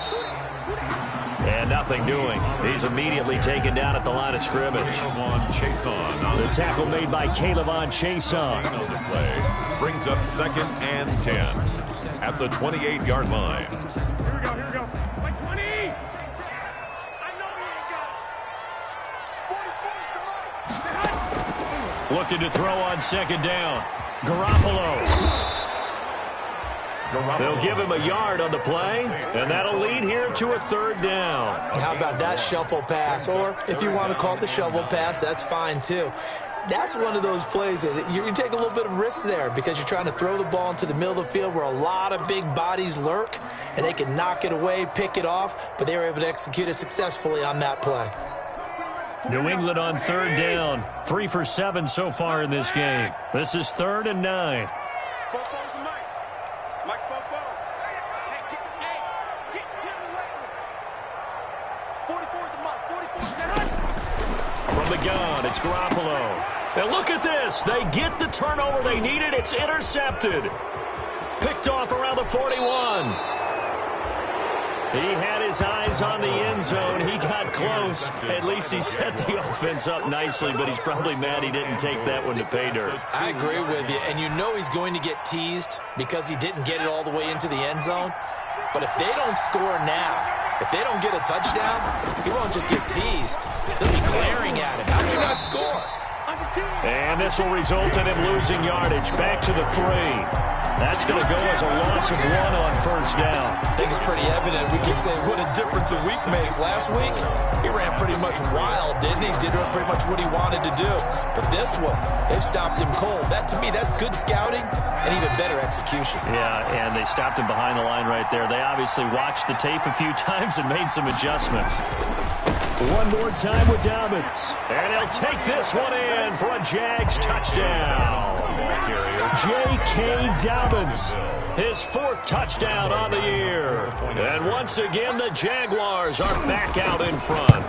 And nothing doing. He's immediately taken down at the line of scrimmage. The tackle made by Caleb Chason. On the play brings up 2nd and 10 at the 28-yard line. Here we go, here we go. Like 20. I know he ain't got it. 44 Looking to throw on 2nd down. Garoppolo. They'll give him a yard on the play, and that'll lead here to a 3rd down. How about that shuffle pass? Or if you want to call it the shovel pass, that's fine too. That's one of those plays that you take a little bit of risk there because you're trying to throw the ball into the middle of the field where a lot of big bodies lurk, and they can knock it away, pick it off, but they were able to execute it successfully on that play. New England on 3rd down. 3 for 7 so far in this game. This is 3rd and 9. The gun, it's Garoppolo. And look at this. They get the turnover they needed. It's intercepted. Picked off around the 41. He had his eyes on the end zone. He got close. At least he set the offense up nicely, but he's probably mad he didn't take that one to pay dirt. I agree with you, and you know he's going to get teased because he didn't get it all the way into the end zone. But if they don't score now, if they don't get a touchdown, he won't just get teased. They'll be glaring at him. How'd you not score? And this will result in him losing yardage. Back to the 3. That's going to go as a loss of 1 on 1st down. I think it's pretty evident. We can say what a difference a week makes. Last week, he ran pretty much wild, didn't he? Did pretty much what he wanted to do. But this one, they stopped him cold. That, to me, that's good scouting and even better execution. Yeah, and they stopped him behind the line right there. They obviously watched the tape a few times and made some adjustments. One more time with Dobbins. And he'll take this one in for a Jags touchdown. J.K. Dobbins, his 4th touchdown on the year. And once again, the Jaguars are back out in front.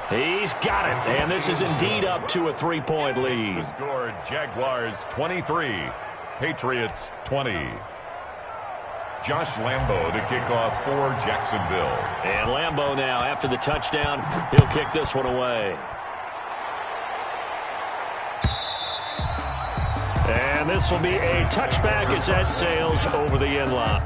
He's got it, and this is indeed up to a 3-point lead. The score, Jaguars 23, Patriots 20. Josh Lambo to kick off for Jacksonville. And Lambo now, after the touchdown, he'll kick this one away. And this will be a touchback as that sails over the end line.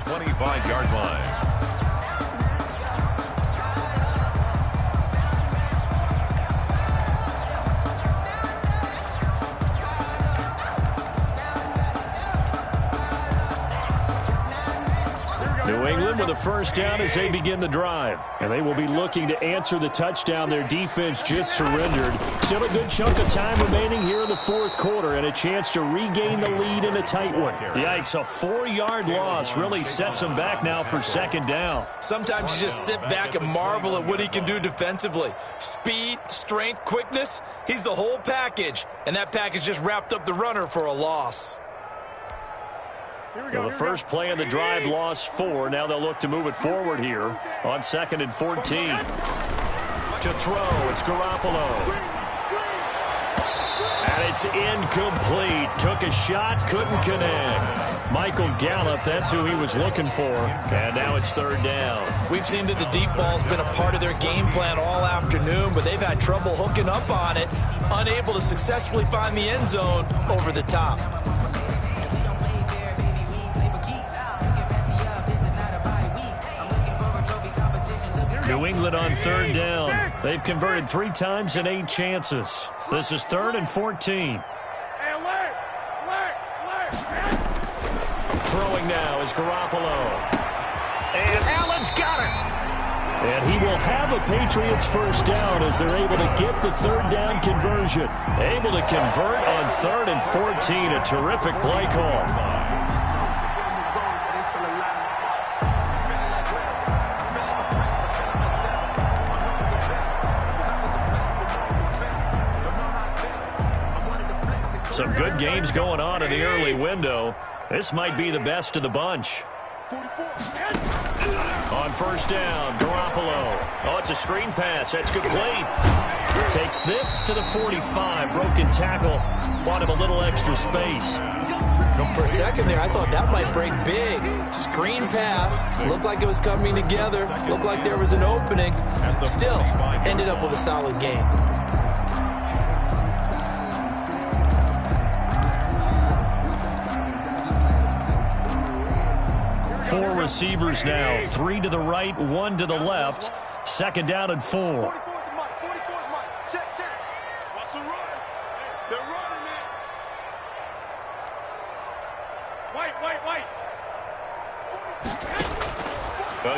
25-yard line. New England with a first down as they begin the drive. And they will be looking to answer the touchdown their defense just surrendered. Still a good chunk of time remaining here in the fourth quarter and a chance to regain the lead in a tight one. Yikes, a 4-yard loss really sets them back now for second down. Sometimes you just sit back and marvel at what he can do defensively. Speed, strength, quickness, he's the whole package. And that package just wrapped up the runner for a loss. Well, the first play of the drive lost 4. Now they'll look to move it forward here on 2nd and 14. To throw, it's Garoppolo. And it's incomplete. Took a shot, couldn't connect. Michael Gallup, that's who he was looking for. And now it's 3rd down. We've seen that the deep ball's been a part of their game plan all afternoon, but they've had trouble hooking up on it, unable to successfully find the end zone over the top. New England on 3rd down. They've converted 3 times in 8 chances. This is 3rd and 14. Throwing now is Garoppolo. And Allen's got it. And he will have a Patriots first down as they're able to get the 3rd down conversion. Able to convert on 3rd and 14. A terrific play call. Some good games going on in the early window. This might be the best of the bunch. On first down, Garoppolo. Oh, it's a screen pass. That's complete. Takes this to the 45. Broken tackle. Want him a little extra space. For a second there, I thought that might break big. Screen pass. Looked like it was coming together. Looked like there was an opening. Still, ended up with a solid game. Four receivers now, 3 to the right, 1 to the left. 2nd down and 4.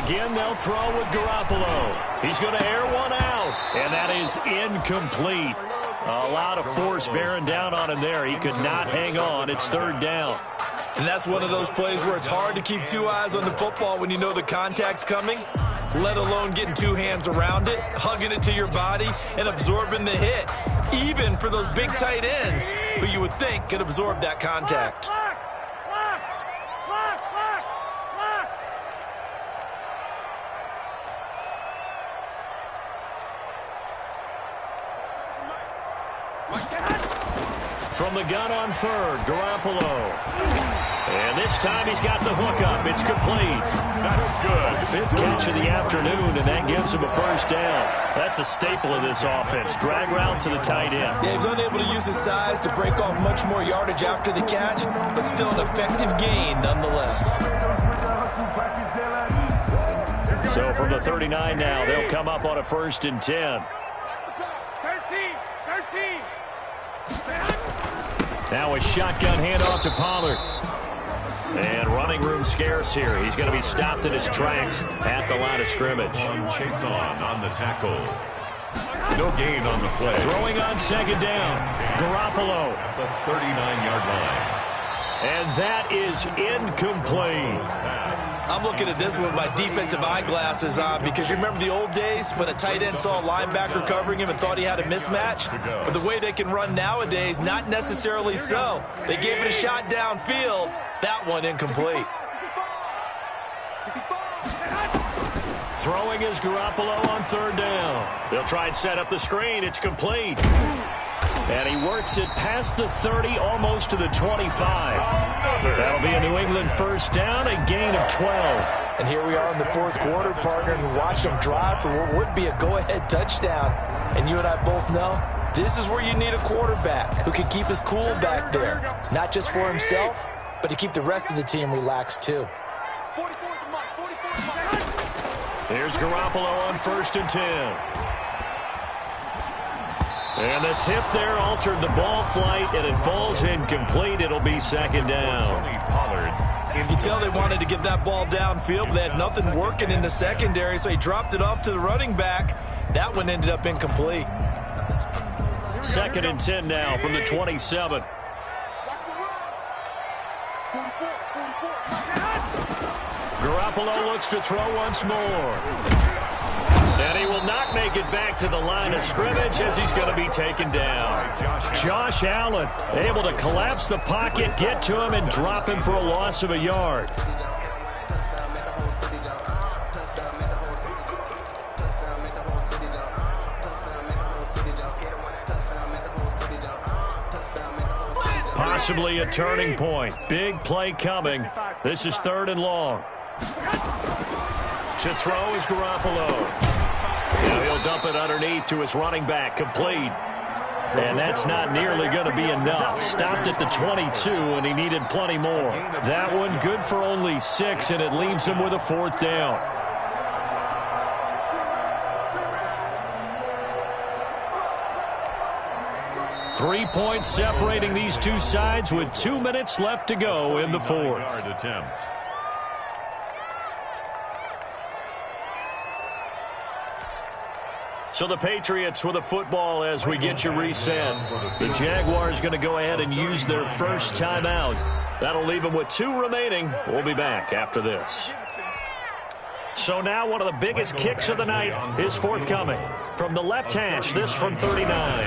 Again, they'll throw with Garoppolo. He's going to air one out, and that is incomplete. A lot of force bearing down on him there. He could not hang on. It's 3rd down. And that's one of those plays where it's hard to keep 2 eyes on the football when you know the contact's coming, let alone getting 2 hands around it, hugging it to your body, and absorbing the hit, even for those big tight ends who you would think could absorb that contact. From the gun on 3rd, Garoppolo. And this time he's got the hook up. It's complete. That's good. 5th catch of the afternoon, and that gives him a first down. That's a staple of this offense. Drag route to the tight end. Yeah, he's unable to use his size to break off much more yardage after the catch, but still an effective gain nonetheless. So from the 39 now, they'll come up on a 1st and 10. 13. Now a shotgun handoff to Pollard. And running room scarce here. He's going to be stopped in his tracks at the line of scrimmage. Chase on the tackle. No gain on the play. Throwing on 2nd down. Garoppolo. At the 39-yard line. And that is incomplete. I'm looking at this with my defensive eyeglasses on because you remember the old days when a tight end saw a linebacker covering him and thought he had a mismatch? But the way they can run nowadays, not necessarily so. They gave it a shot downfield. That one incomplete. Throwing is Garoppolo on 3rd down. They'll try and set up the screen. It's complete. And he works it past the 30, almost to the 25. That'll be a New England first down, a gain of 12. And here we are in the 4th quarter, partner, and watch them drive for what would be a go-ahead touchdown. And you and I both know this is where you need a quarterback who can keep his cool back there. Not just for himself, but to keep the rest of the team relaxed too. 44. Here's Garoppolo on 1st and 10. And the tip there altered the ball flight, and it falls incomplete. It'll be 2nd down. You can tell they wanted to get that ball downfield, but they had nothing working in the secondary, so he dropped it off to the running back. That one ended up incomplete. 2nd and 10 now from the 27. Garoppolo looks to throw once more. And he will not make it back to the line of scrimmage as he's going to be taken down. Josh Allen able to collapse the pocket, get to him, and drop him for a loss of a yard. Possibly a turning point. Big play coming. This is 3rd and long. To throw is Garoppolo. Now he'll dump it underneath to his running back, complete. And that's not nearly going to be enough. Stopped at the 22, and he needed plenty more. That one good for only 6, and it leaves him with a 4th down. Three points separating these two sides with 2 minutes left to go in the 4th. Attempt. So the Patriots with a football as we get you reset. The Jaguars going to go ahead and use their first timeout. That'll leave them with 2 remaining. We'll be back after this. So now one of the biggest kicks of the night is forthcoming. From the left hash, this from 39.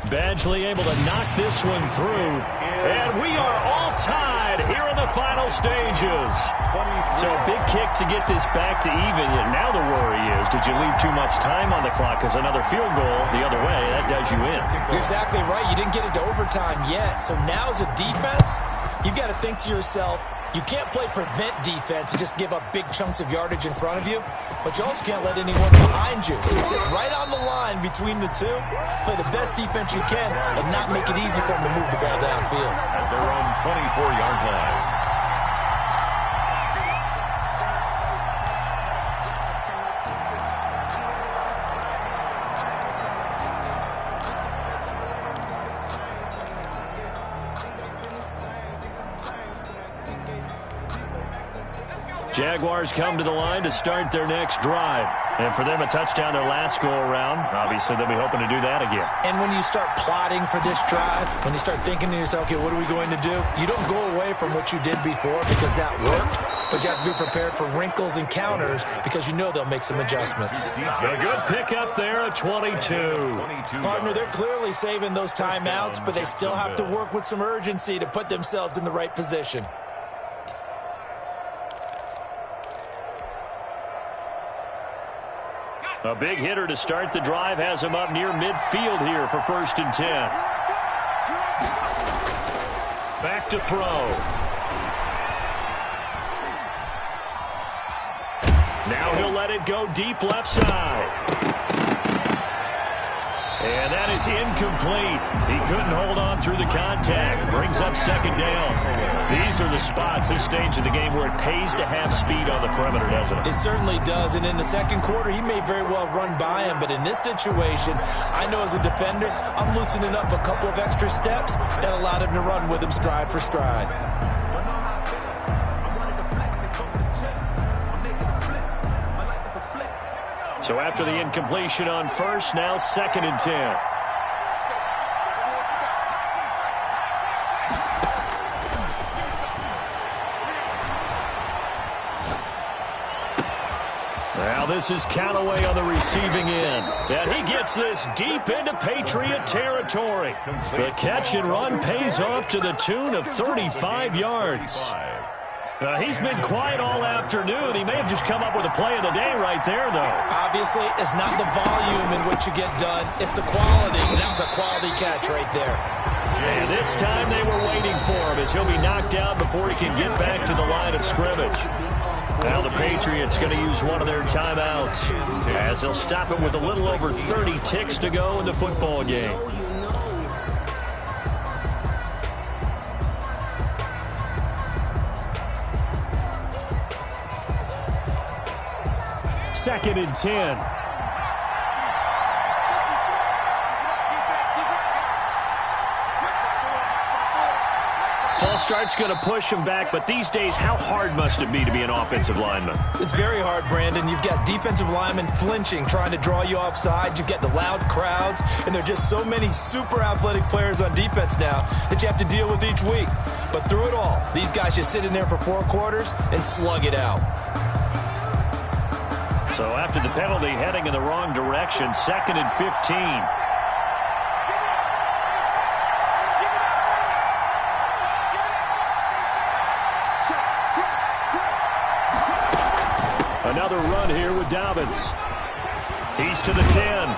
Badgley able to knock this one through. And we are all tied here in the final stages. So a big kick to get this back to even. Now the worry is, did you leave too much time on the clock? Because another field goal the other way, that does you in. You're exactly right. You didn't get it to overtime yet. So now as a defense, you've got to think to yourself, you can't play prevent defense and just give up big chunks of yardage in front of you, but you also can't let anyone behind you. So you sit right on the line between the two, play the best defense you can, and not make it easy for them to move the ball downfield. At their own 24-yard line. Jaguars come to the line to start their next drive. And for them, a touchdown their last go-around. Obviously, they'll be hoping to do that again. And when you start plotting for this drive, when you start thinking to yourself, okay, what are we going to do? You don't go away from what you did before because that worked, but you have to be prepared for wrinkles and counters because you know they'll make some adjustments. A good pickup there at 22. Partner, they're clearly saving those timeouts, but they still have to work with some urgency to put themselves in the right position. A big hitter to start the drive has him up near midfield here for 1st and 10. Back to throw. Now he'll let it go deep left side. And that is incomplete. He couldn't hold on through the contact. Brings up 2nd down. These are the spots, this stage of the game, where it pays to have speed on the perimeter, doesn't it? It certainly does. And in the second quarter, he may very well run by him. But in this situation, I know as a defender, I'm loosening up a couple of extra steps that allowed him to run with him stride for stride. So after the incompletion on 1st, now 2nd and 10. Now this is Callaway on the receiving end. And he gets this deep into Patriot territory. The catch and run pays off to the tune of 35 yards. He's been quiet all afternoon. He may have just come up with a play of the day right there, though. Obviously, it's not the volume in which you get done. It's the quality, and that was a quality catch right there. And this time they were waiting for him as he'll be knocked down before he can get back to the line of scrimmage. Now the Patriots going to use one of their timeouts as they'll stop him with a little over 30 ticks to go in the football game. 2nd and 10. False start's going to push him back, but these days, how hard must it be to be an offensive lineman? It's very hard, Brandon. You've got defensive linemen flinching, trying to draw you offside. You've got the loud crowds, and there are just so many super athletic players on defense now that you have to deal with each week. But through it all, these guys just sit in there for 4 quarters and slug it out. So after the penalty, heading in the wrong direction, 2nd and 15. Another run here with Dobbins. He's to the 10.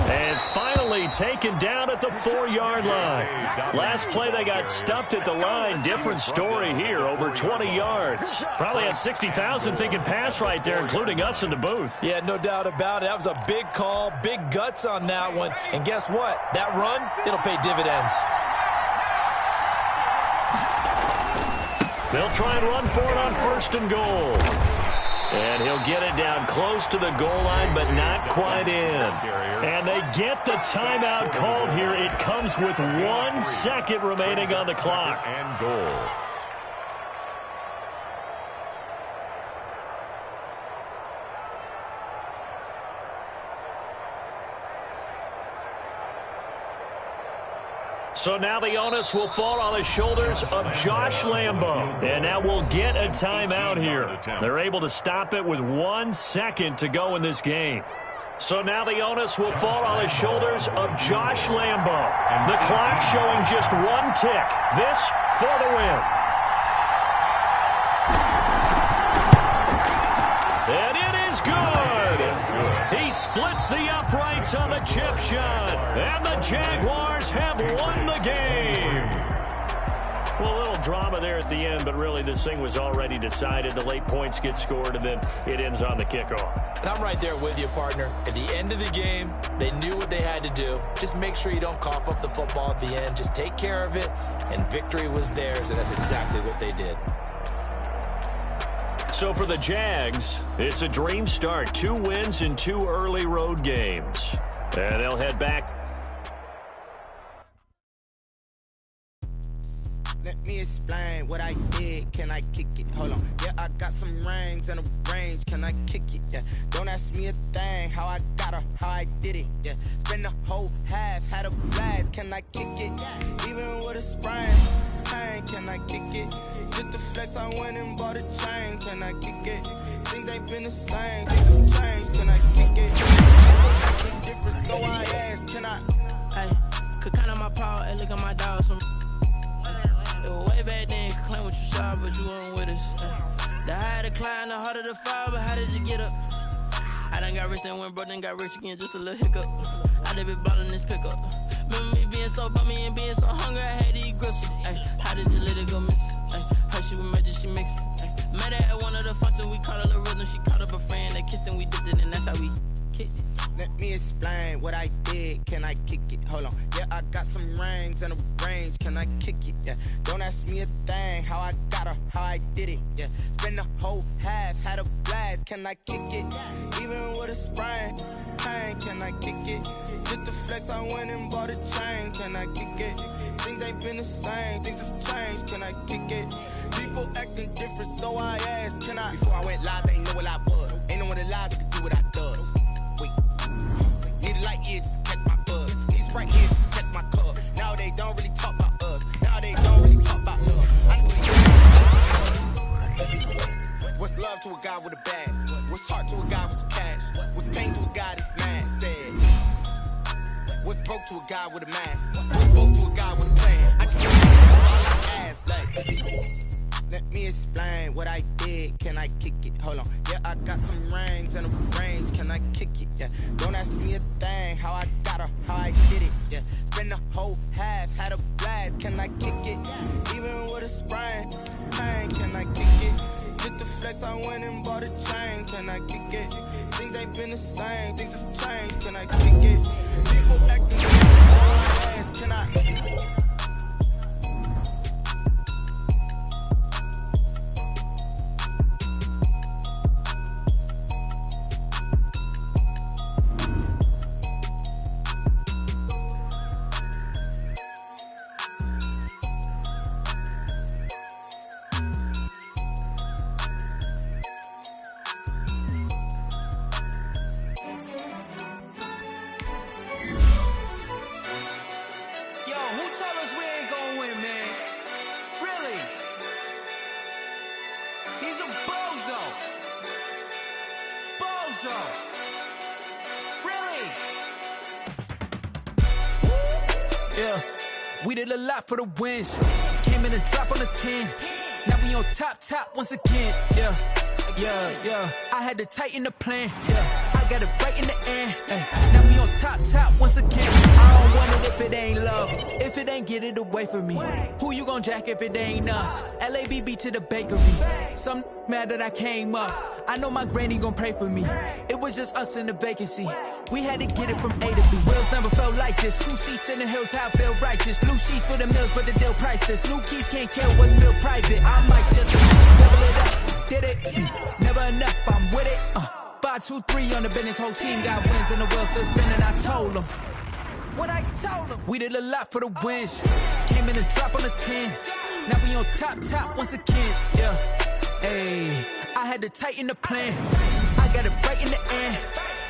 And finally taken down at the 4-yard line. Last play they got stuffed at the line. Different story here, over 20 yards. Probably had 60,000 thinking pass right there, including us in the booth. Yeah, no doubt about it. That was a big call, big guts on that one. And guess what? That run, it'll pay dividends. They'll try and run for it on 1st and goal. And he'll get it down close to the goal line, but not quite in. And they get the timeout called here. It comes with 1 second remaining on the clock. And goal. So now the onus will fall on the shoulders of Josh Lambo. And now we'll get a timeout here. They're able to stop it with 1 second to go in this game. So now the onus will fall on the shoulders of Josh Lambo. The clock showing just 1 tick. This for the win. And it is good. He splits the uprights on the chip shot. And the Jaguars have won the game. Well, a little drama there at the end, but really this thing was already decided. The late points get scored, and then it ends on the kickoff. And I'm right there with you, partner. At the end of the game, they knew what they had to do. Just make sure you don't cough up the football at the end. Just take care of it, and victory was theirs, and that's exactly what they did. So for the Jags, it's a dream start. 2 wins in 2 early road games. And they'll head back. Let me explain what I did. Can I kick it? Hold on. Yeah, I got some rings and a range. Can I kick it? Yeah. Don't ask me a thing. How I got her, how I did it. Yeah. Spend the whole half, had a blast. Can I kick it? Even with a sprain. Can I kick it? Just the flex, I went and bought a chain. Can I kick it? Things ain't been the same. Things have changed. Can I kick it? Acting different, so I ask. Can I? Hey, could count on my power and look at my dogs. Way back then, could claim what you saw, but you weren't with us. The higher the climb, the harder the fall, but how did you get up? I done got rich and went broke, then got rich again, just a little hiccup. I done been ballin' this pickup. Remember me being so bummy and being so hungry, I had to eat gristle. Ay, how did you let it go miss? Ay, her she was magic, she mixed it. Met her at one of the functions, we caught her rhythm, she caught up a friend, they kissed and we dipped it, and that's how we kicked it. Let me explain what I did. Can I kick it? Hold on. Yeah, I got some rings and a range. Can I kick it? Yeah. Don't ask me a thing. How I got her, how I did it. Yeah. Spend the whole half, had a blast. Can I kick it? Even with a sprain. Pain, can I kick it? Just the flex, I went and bought a chain. Can I kick it? Things ain't been the same. Things have changed. Can I kick it? People acting different, so I asked. Can I? Before I went live, they ain't know what I was. Ain't no one alive that could do what I does. Wait. Need a light ear just to catch my buzz. Need Sprite ear just to catch my cup. Now they don't really talk about us. Now they don't really talk about love. Honestly, what's love to a guy with a bag? What's heart to a guy with some cash? What's pain to a guy that's mad? Said. What's broke to a guy with a mask? What's broke to a guy with a plan? I just all I ask, like. Let me explain what I did. Can I kick it? Hold on. Yeah, I got some rings and a range. Can I kick it? Yeah. Don't ask me a thing. How I got her, how I did it. Yeah. Spend the whole half, had a blast. Can I kick it? Even with a sprain. Pain, can I kick it? Just the flex, I went and bought a chain. Can I kick it? Things ain't been the same. Things have changed. Can I kick it? People acting like I ask. Can I? yeah. We did a lot for the wins. Came in and drop on the 10. Now we on top once again, yeah. Yeah. I had to tighten the plan, yeah. I got it right in the end, now we on top once again. I don't want it if it ain't love. If it ain't, get it away from me. Who you gon' jack if it ain't us? LABB to the bakery. Some mad that I came up. I know my granny gon' pray for me. It was just us in the vacancy. We had to get it from A to B. Wheels never felt like this. 2 seats in the hills, how I feel righteous. Blue sheets for the mills, but the deal priceless. New keys can't kill what's still private. I might just double it up. Did it? Never enough, I'm with it. 5, 2, 3 on the business. Whole team got wins and the wheels still spinning. I told them. What I told them. We did a lot for the wins. Came in and drop on the 10. Now we on top once again, yeah. Hey, I had to tighten the plan. I got it right in the end.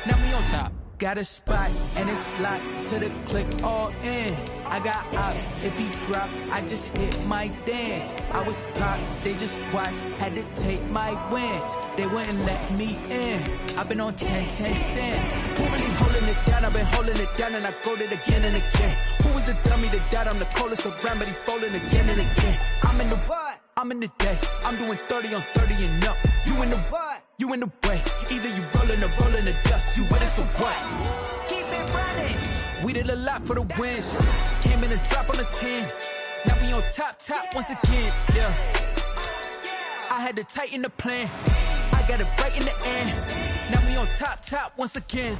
Now we on top. Got a spot and it's locked to the click all in. I got ops, if he drop, I just hit my dance. I was pop, they just watched, had to take my wins. They wouldn't let me in. I've been on 10 cents. Who really holding it down? I've been holding it down and I go it again and again. Who is a dummy that died? I'm the coldest around, but he folding again and again. I'm in the what? I'm in the day. I'm doing 30 on 30 and up. You in the what? You in the way. Either you rolling or rolling the dust. You with us or what? Keep it running. We did a lot for the wins. Came in and drop on the 10. Now we on top once again, yeah. I had to tighten the plan. I got it right in the end. Now we on top once again.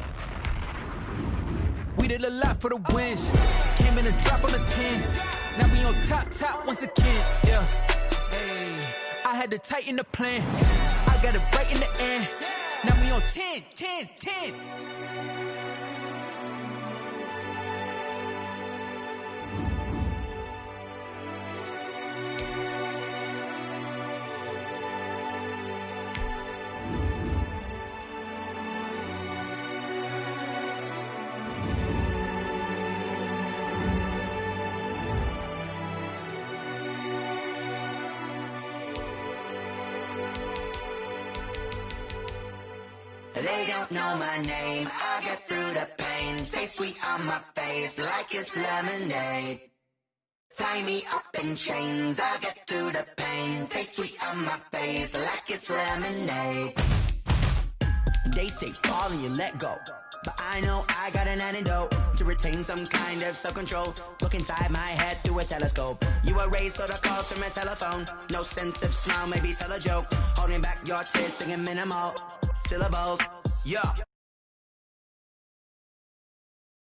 We did a lot for the wins. Came in and drop on the 10. Now we on top once again, yeah. Hey, I had to tighten the plan. I got it right in the end. Now we on 10. They don't know my name, I get through the pain. Taste sweet on my face like it's lemonade. Tie me up in chains, I get through the pain. Taste sweet on my face like it's lemonade. They say fall and you let go, but I know I got an antidote to retain some kind of self-control. Look inside my head through a telescope. You erase all the calls from a telephone. No sense of smile, maybe tell a joke. Holding back your tears, singing minimal syllables. Yeah.